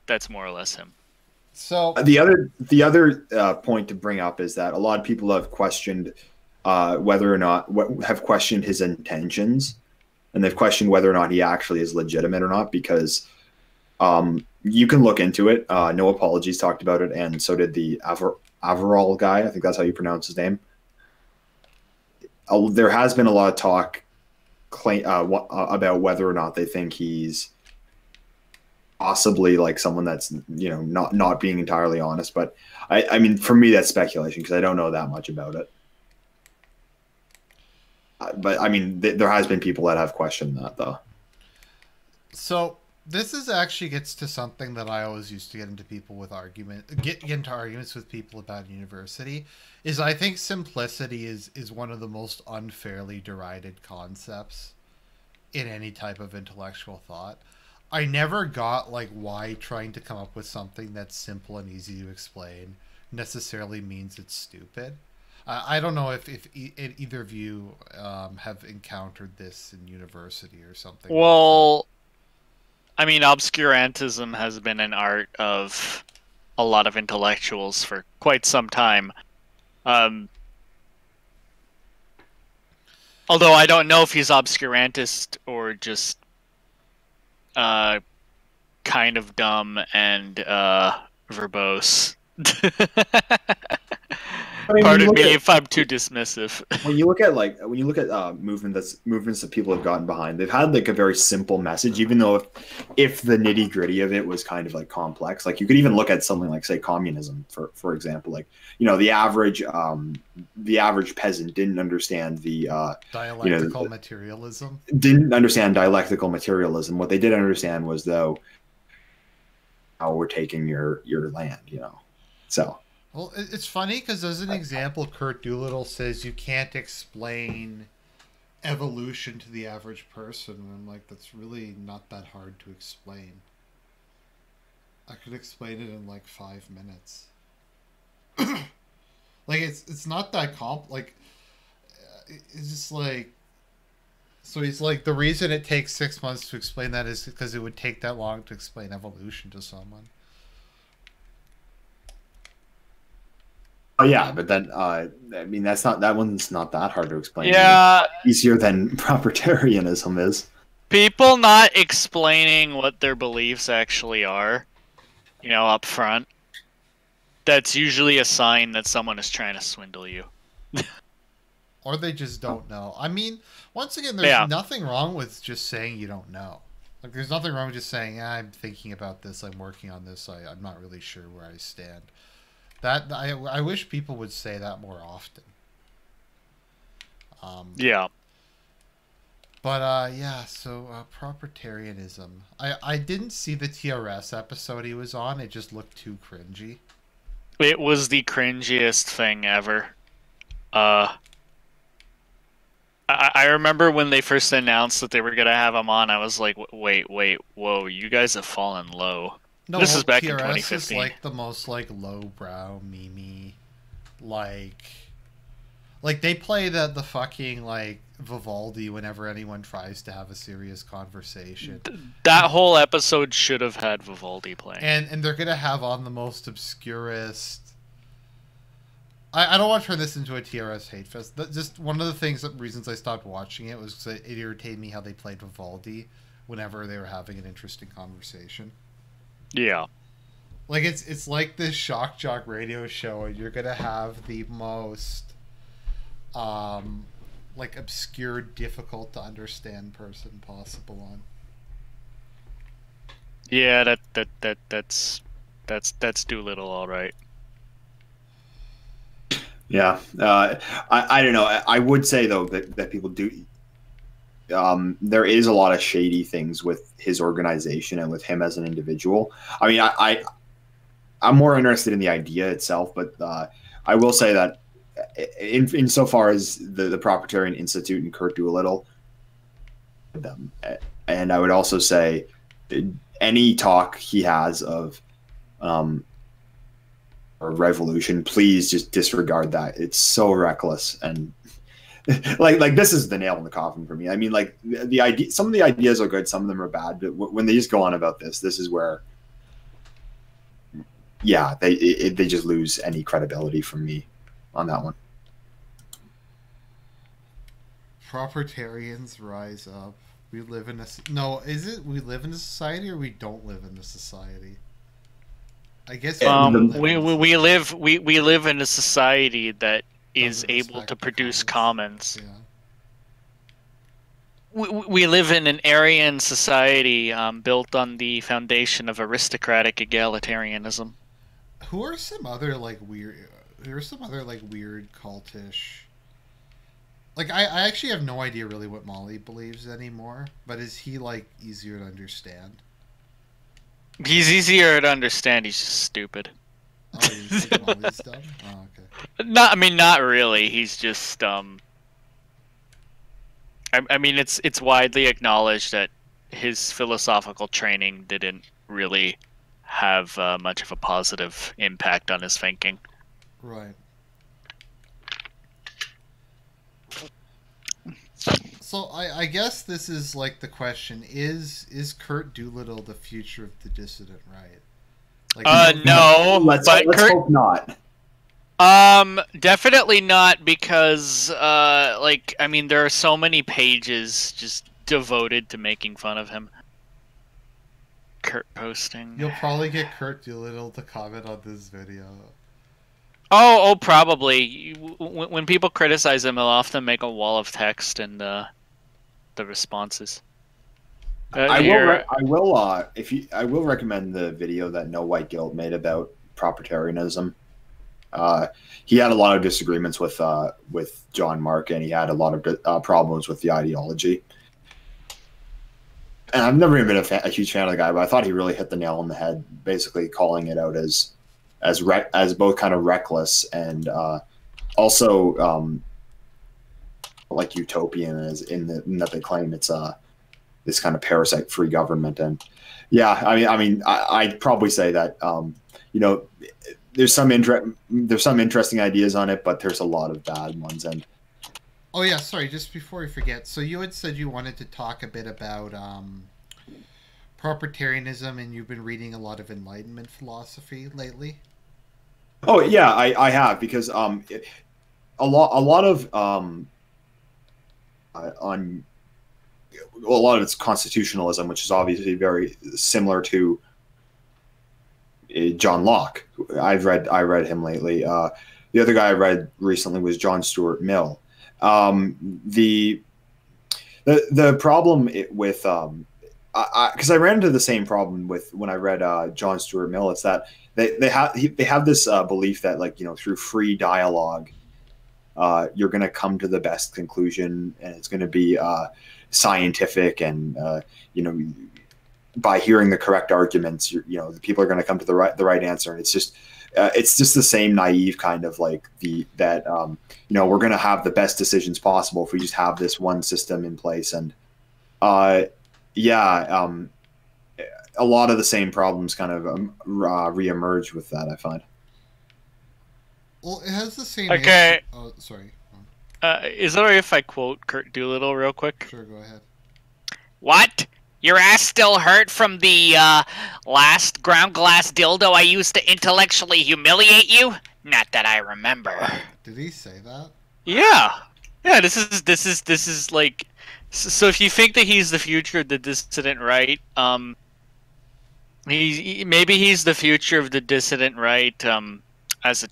That's more or less him. So the other point to bring up is that a lot of people have questioned whether or not have questioned his intentions, and they've questioned whether or not he actually is legitimate or not, because you can look into it. No Apologies talked about it, and so did the Averall guy. I think that's how you pronounce his name. There has been a lot of talk about whether or not they think he's possibly like someone that's not being entirely honest, but I mean, for me that's speculation because I don't know that much about it. But I mean, there has been people that have questioned that, though. So this is actually gets to something that I always used to get into arguments with people about university. Is I think simplicity is one of the most unfairly derided concepts in any type of intellectual thought. I never got like why trying to come up with something that's simple and easy to explain necessarily means it's stupid. I don't know if either of you have encountered this in university or something. Well, I mean, obscurantism has been an art of a lot of intellectuals for quite some time. Although I don't know if he's obscurantist or just kind of dumb and verbose. I mean, Pardon me if I'm too dismissive. When you look at movements that people have gotten behind, they've had like a very simple message, even though if the nitty gritty of it was kind of like complex. Like you could even look at something like, say, communism, for example. Like, you know, the average peasant didn't understand the dialectical materialism. Didn't understand dialectical materialism. What they did understand was, though, how we're taking your land. You know, so. Well, it's funny because as an example, Kurt Doolittle says you can't explain evolution to the average person. And I'm like, that's really not that hard to explain. I could explain it in like 5 minutes. Like it's not that it's just like, so he's like, the reason it takes 6 months to explain that is because it would take that long to explain evolution to someone. Oh yeah, but then I mean that one's not that hard to explain. Yeah, easier than propertarianism is. People not explaining what their beliefs actually are, you know, up front. That's usually a sign that someone is trying to swindle you. Or they just don't know. I mean, once again, there's nothing wrong with just saying you don't know. Like, there's nothing wrong with just saying, I'm thinking about this, I'm working on this, I'm not really sure where I stand. That I wish people would say that more often. Yeah. But so propertarianism. I didn't see the TRS episode he was on. It just looked too cringy. It was the cringiest thing ever. I remember when they first announced that they were gonna have him on. I was like, wait, whoa, you guys have fallen low. No, this is back TRS in 2015. is like the most like lowbrow meme-y, like they play the fucking like Vivaldi whenever anyone tries to have a serious conversation. That whole episode should have had Vivaldi playing. And they're gonna have on the most obscurest. I don't want to turn this into a TRS hate fest. Just one of the reasons I stopped watching it was because it irritated me how they played Vivaldi whenever they were having an interesting conversation. Yeah. Like, it's like this shock jock radio show, and you're gonna have the most like obscure, difficult to understand person possible on. Yeah, that's Doolittle, all right. Yeah, I don't know. I would say though that people do. There is a lot of shady things with his organization and with him as an individual. I mean, I'm more interested in the idea itself, but I will say that insofar as the Propertarian Institute and Kurt Doolittle, and I would also say any talk he has of or revolution, please just disregard that. It's so reckless and. like this is the nail in the coffin for me. I mean, like the idea, some of the ideas are good, some of them are bad, but when they just go on about this is where, yeah, they just lose any credibility from me on that one. Propertarians rise up. We live in a we live in a society or we don't live in a society? I guess we live in a society that is able to produce commons. Yeah. We live in an Aryan society built on the foundation of aristocratic egalitarianism. Who are some other like weird cultish Like, I actually have no idea really what Molly believes anymore, but is he, like, easier to understand? He's easier to understand. He's just stupid. Oh, you think Molly's dumb? Oh, okay. Not really. He's just I mean, it's widely acknowledged that his philosophical training didn't really have much of a positive impact on his thinking. Right. So I guess this is like the question: Is Kurt Doolittle the future of the dissident right? Like, no, let's hope not. Definitely not, because like, I mean, there are so many pages just devoted to making fun of him. Kurt posting. You'll probably get Kurt Doolittle to comment on this video. Oh, probably. When people criticize him, he'll often make a wall of text and the responses. I will recommend the video that No White Guilt made about propertarianism. He had a lot of disagreements with John Mark, and he had a lot of problems with the ideology. And I've never even been a huge fan of the guy, but I thought he really hit the nail on the head, basically calling it out as both kind of reckless and also like utopian, as in that they claim it's this kind of parasite-free government. And yeah, I mean, I'd probably say that you know, there's some interesting ideas on it, but there's a lot of bad ones. And oh yeah, sorry, just before we forget, so you had said you wanted to talk a bit about propertarianism, and you've been reading a lot of Enlightenment philosophy lately. Oh yeah, I have, because a lot of it's constitutionalism, which is obviously very similar to John Locke. I read him lately. The other guy I read recently was John Stuart Mill. The problem with because I ran into the same problem with when I read John Stuart Mill. It's that they have this belief that, like, you know, through free dialogue, you're going to come to the best conclusion, and it's going to be scientific, and you know, by hearing the correct arguments, you know, the people are going to come to the right answer. And it's just the same naive kind of like you know, we're going to have the best decisions possible if we just have this one system in place. And a lot of the same problems kind of reemerge with that, I find. Well, it has the same. Okay. Oh, sorry. Is it alright if I quote Kurt Doolittle real quick? Sure, go ahead. What? Your ass still hurt from the last ground glass dildo I used to intellectually humiliate you? Not that I remember. Did he say that? Yeah. Yeah, this is like, so if you think that he's the future of the dissident right, maybe he's the future of the dissident right as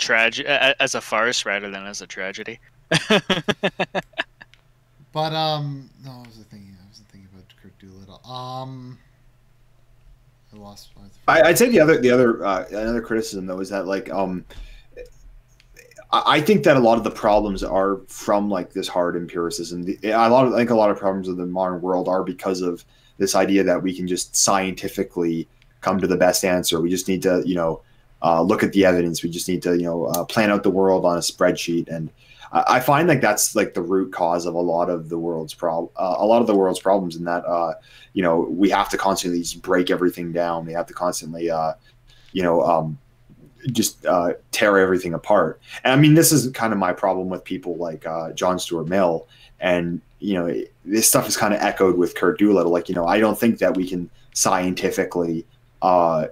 a farce rather than as a tragedy. But no, I wasn't thinking about Kurt Doolittle. I lost my. I'd say the other another criticism though is that, like, I think that a lot of the problems are from, like, this hard empiricism. I think a lot of problems of the modern world are because of this idea that we can just scientifically come to the best answer. We just need to, you know, look at the evidence. We just need to, you know, plan out the world on a spreadsheet. And I find like that's like the root cause of a lot of the world's problems. In that, you know, we have to constantly just break everything down. We have to constantly, you know, just tear everything apart. And I mean, this is kind of my problem with people like John Stuart Mill. And, you know, this stuff is kind of echoed with Kurt Doolittle. Like, you know, I don't think that we can scientifically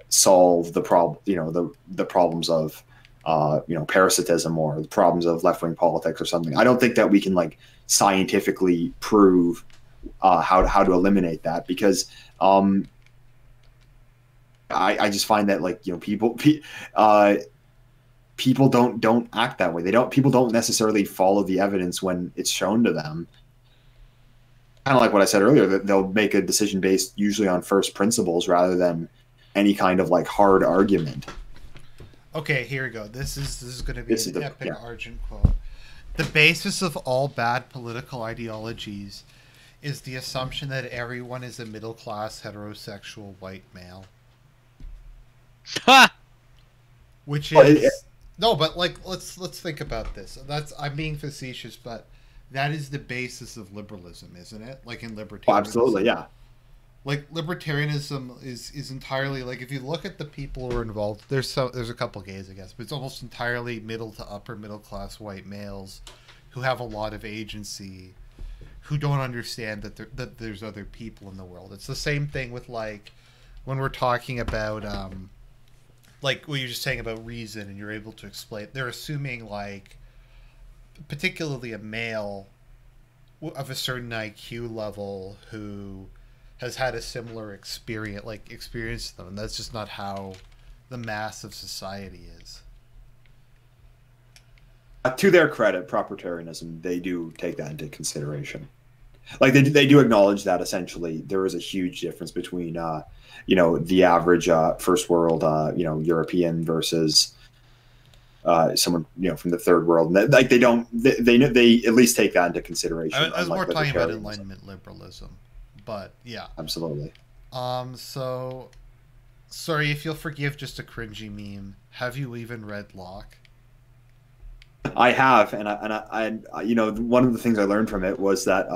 solve the problem, you know, the problems of, you know, parasitism, or the problems of left-wing politics or something. I don't think that we can, like, scientifically prove how to eliminate that, because I just find that, like, you know, people don't act that way. People don't necessarily follow the evidence when it's shown to them. Kind of like what I said earlier, that they'll make a decision based usually on first principles rather than any kind of, like, hard argument. Okay, here we go. This is going to be an epic Argent quote. The basis of all bad political ideologies is the assumption that everyone is a middle-class heterosexual white male. Ha! Which is no, but like let's think about this. That's I'm being facetious, but that is the basis of liberalism, isn't it? Like in libertarianism. Oh, absolutely, yeah. Like libertarianism is entirely like if you look at the people who are involved. There's a couple gays, I guess, but it's almost entirely middle to upper middle class white males who have a lot of agency, who don't understand that there's other people in the world. It's the same thing with like when we're talking about like what you're just saying about reason, and you're able to explain. They're assuming like, particularly a male of a certain IQ level who has had a similar experience to them, and that's just not how the mass of society is. To their credit, Propertarianism, they do take that into consideration. Like they do acknowledge that essentially there is a huge difference between the average first world European versus someone from the third world. And like they at least take that into consideration. I was more talking about Enlightenment liberalism, but yeah, absolutely. So sorry if you'll forgive just a cringy meme. Have you even read Locke? I have, and I one of the things I learned from it was that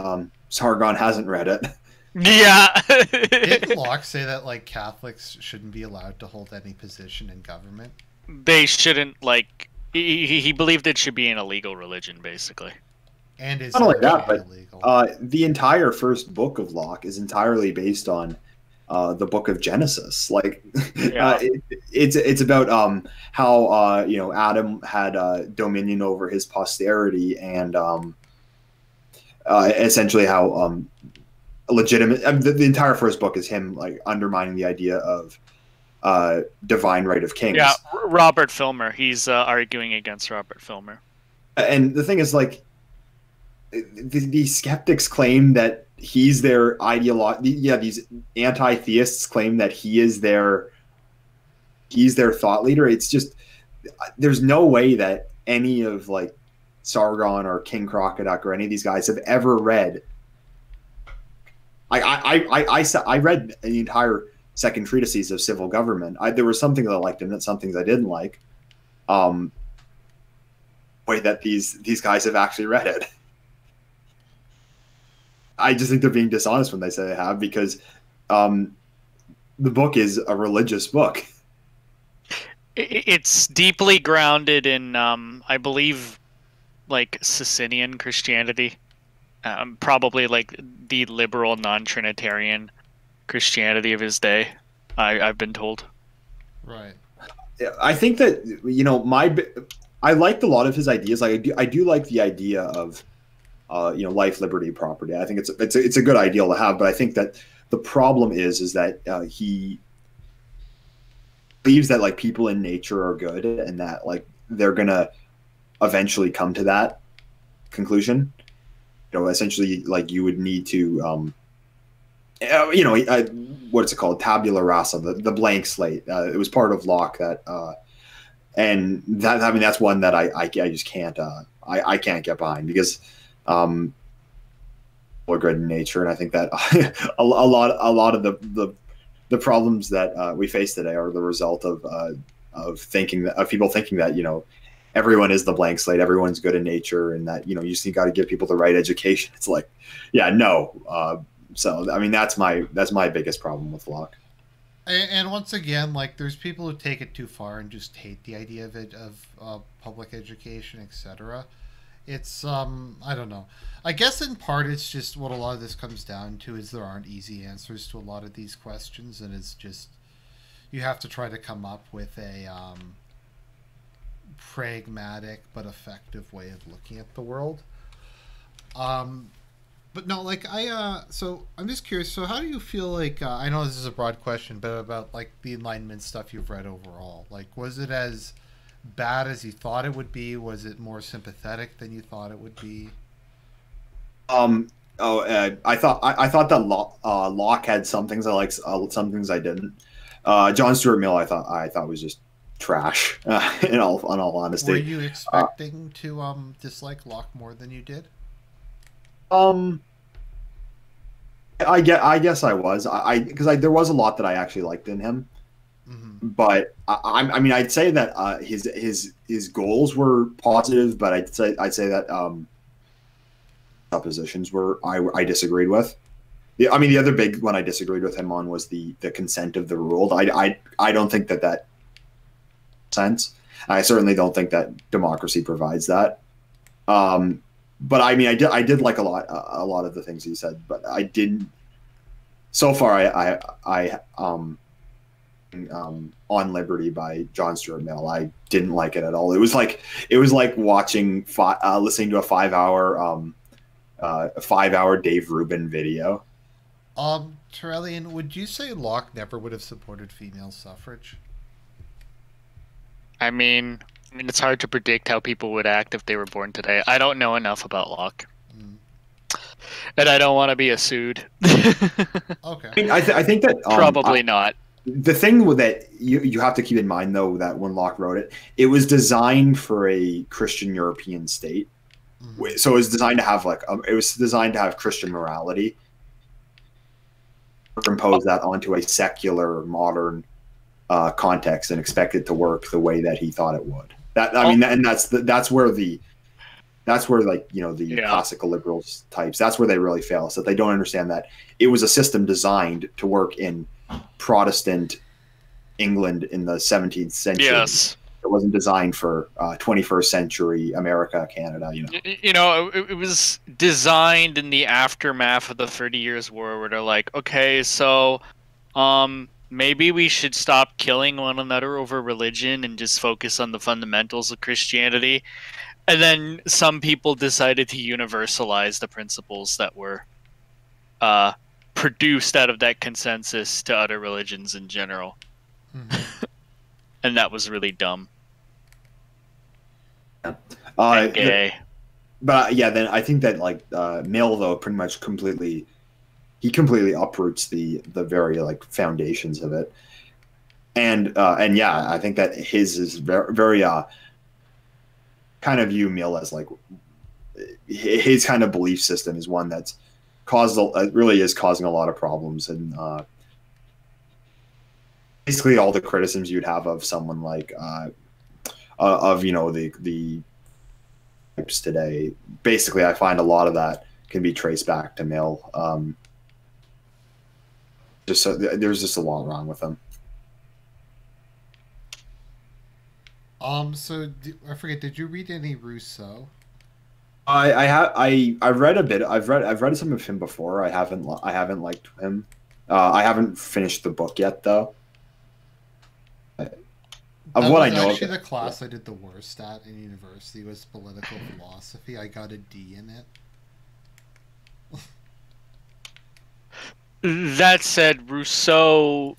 Sargon hasn't read it. Yeah. Didn't Locke say that like Catholics shouldn't be allowed to hold any position in government? They shouldn't, like, he believed it should be an illegal religion, basically. And is not only that, but illegal? The entire first book of Locke is entirely based on the book of Genesis. Like, Yeah. it's about how Adam had dominion over his posterity, and essentially how legitimate. The entire first book is him like undermining the idea of divine right of kings. Yeah, Robert Filmer. He's arguing against Robert Filmer. And the thing is, like, the skeptics claim that he's their ideologue. Yeah, these anti-theists claim that he's their thought leader. It's just there's no way that any of like Sargon or King Crocoduck or any of these guys have ever read. I read the entire second treatises of civil government. There were some things I liked and some things I didn't like. Way that these guys have actually read it. I just think they're being dishonest when they say they have, because the book is a religious book. It's deeply grounded in, I believe, like Socinian Christianity. Probably like the liberal non-Trinitarian Christianity of his day, I've been told. Right. I think that I liked a lot of his ideas. I do like the idea of life, liberty, property. I think it's a good ideal to have, but I think that the problem is that he believes that like people in nature are good, and that like they're gonna eventually come to that conclusion. Essentially, like you would need to, what's it called? Tabula rasa, the blank slate. It was part of Locke that, and that, I mean, that's one that I just can't, I can't get behind, because, we're good in nature. And I think that a lot of the problems that we face today are the result of people thinking that, everyone is the blank slate, everyone's good in nature, and that, you just got to give people the right education. It's like, yeah, no. So, I mean, that's my biggest problem with Locke. And once again, like, there's people who take it too far and just hate the idea of public education, etc. It's, I don't know. I guess in part it's just what a lot of this comes down to is there aren't easy answers to a lot of these questions, and it's just, you have to try to come up with a pragmatic but effective way of looking at the world. But no, like so I'm just curious. So how do you feel like I know this is a broad question, but about like the Enlightenment stuff you've read overall, like was it as bad as you thought it would be? Was it more sympathetic than you thought it would be? I thought that Locke had some things I liked, some things I didn't. John Stuart Mill I thought was just trash. In all honesty, were you expecting to dislike Locke more than you did? I guess I was. Because there was a lot that I actually liked in him. Mm-hmm. But I mean, I'd say that his goals were positive, but I'd say that suppositions were I disagreed with. I mean, the other big one I disagreed with him on was the consent of the ruled. I don't think that sense. I certainly don't think that democracy provides that. But I mean, I did like a lot of the things he said, but I didn't. So far, I On Liberty by John Stuart Mill, I didn't like it at all. It was like watching listening to a 5-hour Dave Rubin video. Terrellian, would you say Locke never would have supported female suffrage? I mean, it's hard to predict how people would act if they were born today. I don't know enough about Locke. And I don't want to be a sued. Okay. I mean, I think that probably not. The thing with that you have to keep in mind, though, that when Locke wrote it, it was designed for a Christian European state. Mm-hmm. So it was designed to have Christian morality. Impose that onto a secular modern context and expect it to work the way that he thought it would. That's where classical liberals types, that's where they really fail. So they don't understand that it was a system designed to work in Protestant England in the 17th century. Yes. It wasn't designed for 21st century America, Canada, It was designed in the aftermath of the 30 Years' War, where they're like, okay, so maybe we should stop killing one another over religion and just focus on the fundamentals of Christianity. And then some people decided to universalize the principles that were produced out of that consensus to other religions in general. Mm-hmm. And that was really dumb. And gay. Then I think that Mill, though, pretty much completely uproots the very foundations of it. And I think that his is very, very kind of view Mill as his kind of belief system is one that's really is causing a lot of problems, and basically all the criticisms you'd have of someone like the types today. Basically, I find a lot of that can be traced back to Mill. There's just a lot wrong with them. So I forget. Did you read any Rousseau? I've read a bit. I've read some of him before. I haven't liked him. I haven't finished the book yet, though. Actually, the class I did the worst at in university was political philosophy. I got a D in it. That said, Rousseau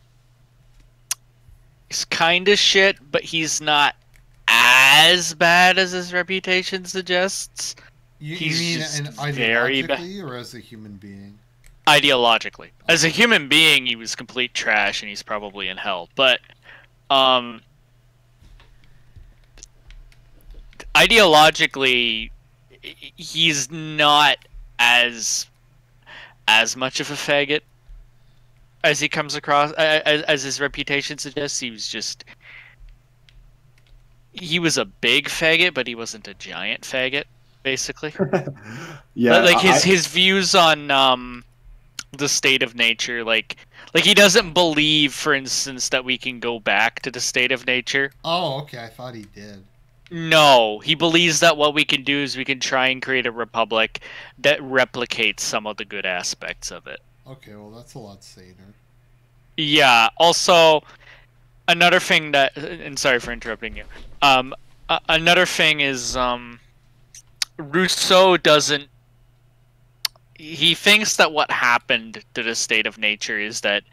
is kind of shit, but he's not as bad as his reputation suggests. You mean ideologically or as a human being? Ideologically. As a human being, he was complete trash, and he's probably in hell. But ideologically, he's not as much of a faggot as he comes across, as his reputation suggests. He was a big faggot, but he wasn't a giant faggot, basically. Yeah, but, his views on the state of nature, like he doesn't believe, for instance, that we can go back to the state of nature. Oh, okay. I thought he did. No, he believes that what we can do is we can try and create a republic that replicates some of the good aspects of it. Okay, well, that's a lot saner. Yeah, also, another thing that... And sorry for interrupting you. Another thing is, Rousseau doesn't... He thinks that what happened to the state of nature is that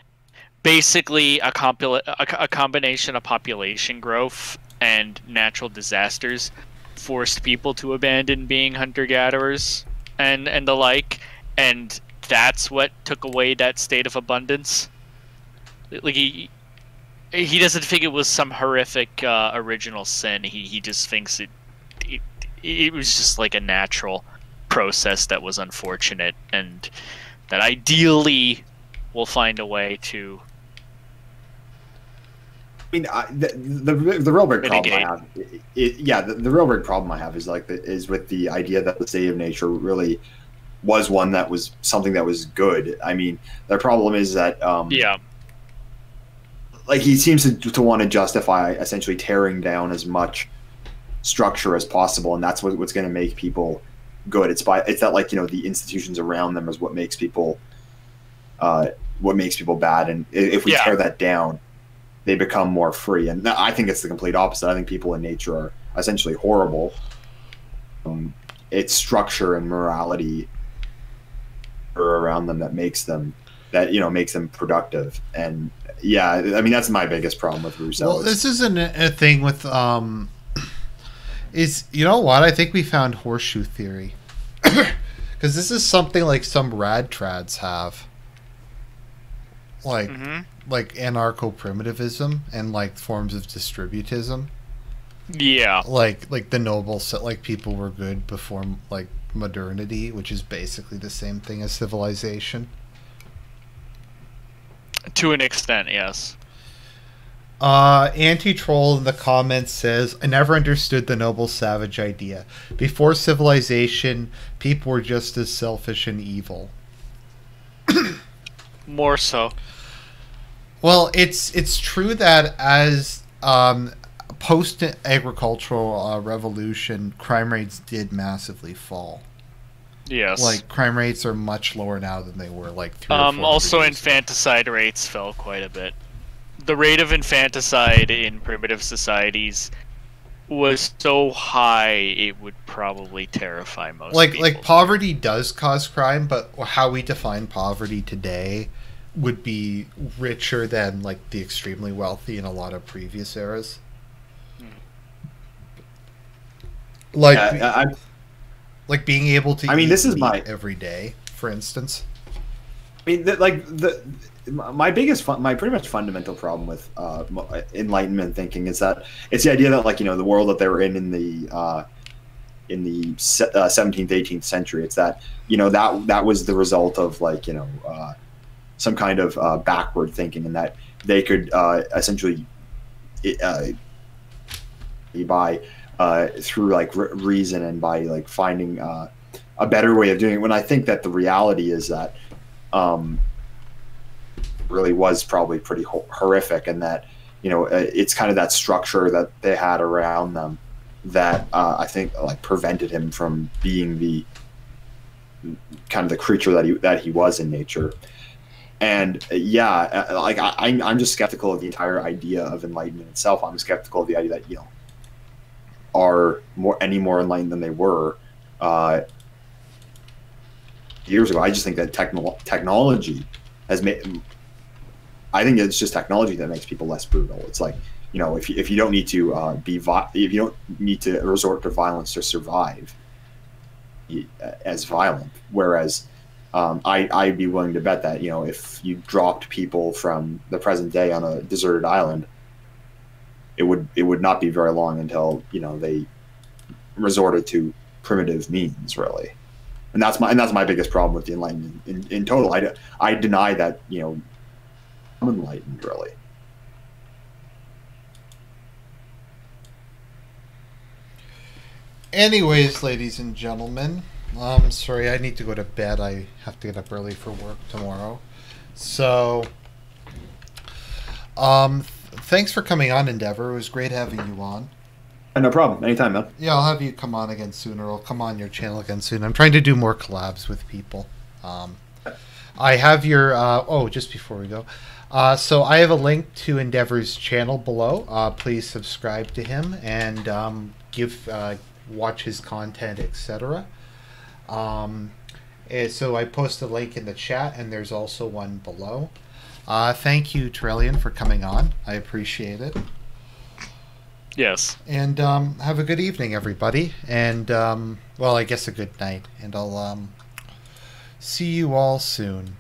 basically a combination of population growth and natural disasters forced people to abandon being hunter-gatherers and the like, and that's what took away that state of abundance. he doesn't think it was some horrific original sin. He just thinks it was just like a natural process that was unfortunate, and that ideally we'll find a way to. I mean, the real big problem I have, the real big problem I have is is with the idea that the state of nature really was one that was something that was good. I mean, the problem is that like he seems to want to justify essentially tearing down as much structure as possible, and that's what's going to make people good. It's that, like, you know, the institutions around them is what makes people bad, and if we tear that down, they become more free. And I think it's the complete opposite. I think people in nature are essentially horrible. It's structure and morality around them that makes them productive. And yeah, I mean, that's my biggest problem with Rousseau. Well, this isn't a thing with is, you know what, I think we found horseshoe theory, because this is something like some rad trads have, like like anarcho-primitivism and like forms of distributism. Yeah, like the noble set, like people were good before like modernity, which is basically the same thing as civilization. To an extent, yes. Anti-Troll in the comments says, I never understood the noble savage idea. Before civilization, people were just as selfish and evil. More so. Well, it's true that as post-agricultural revolution, crime rates did massively fall. Yes. Like, crime rates are much lower now than they were like 3 or 4 also years infanticide rates fell quite a bit. The rate of infanticide in primitive societies was so high it would probably terrify most people. Like poverty does cause crime, but how we define poverty today would be richer than like the extremely wealthy in a lot of previous eras. Like like being able to eat this is meat every day, for instance. I mean, my pretty much fundamental problem with Enlightenment thinking is that it's the idea that, like, you know, the world that they were in the 17th, 18th century, it's that, you know, that was the result of, like, you know, some kind of backward thinking, and that they could essentially by through like reason and by like finding a better way of doing it. When I think that the reality is that really was probably pretty horrific, and that, you know, it's kind of that structure that they had around them that I think like prevented him from being the kind of the creature that he was in nature. And like I'm just skeptical of the entire idea of Enlightenment itself. I'm skeptical of the idea that, you know, are any more enlightened than they were years ago. I just think that technology has made. I think it's just technology that makes people less brutal. It's like, you know, if you don't need to if you don't need to resort to violence to survive as violent, whereas I'd be willing to bet that, you know, if you dropped people from the present day on a deserted island, it would not be very long until, you know, they resorted to primitive means, really. And that's my biggest problem with the Enlightenment in total. I deny that, you know, I'm enlightened, really. Anyways, ladies and gentlemen, I'm sorry, I need to go to bed. I have to get up early for work tomorrow. So, thanks for coming on, Endeavour. It was great having you on. No problem. Anytime, man. Yeah, I'll have you come on again soon, or I'll come on your channel again soon. I'm trying to do more collabs with people. I have your... just before we go. So I have a link to Endeavour's channel below. Please subscribe to him and watch his content, etc. So I post a link in the chat, and there's also one below. Thank you, Trillian, for coming on. I appreciate it. Yes. And have a good evening, everybody. And, well, I guess a good night. And I'll see you all soon.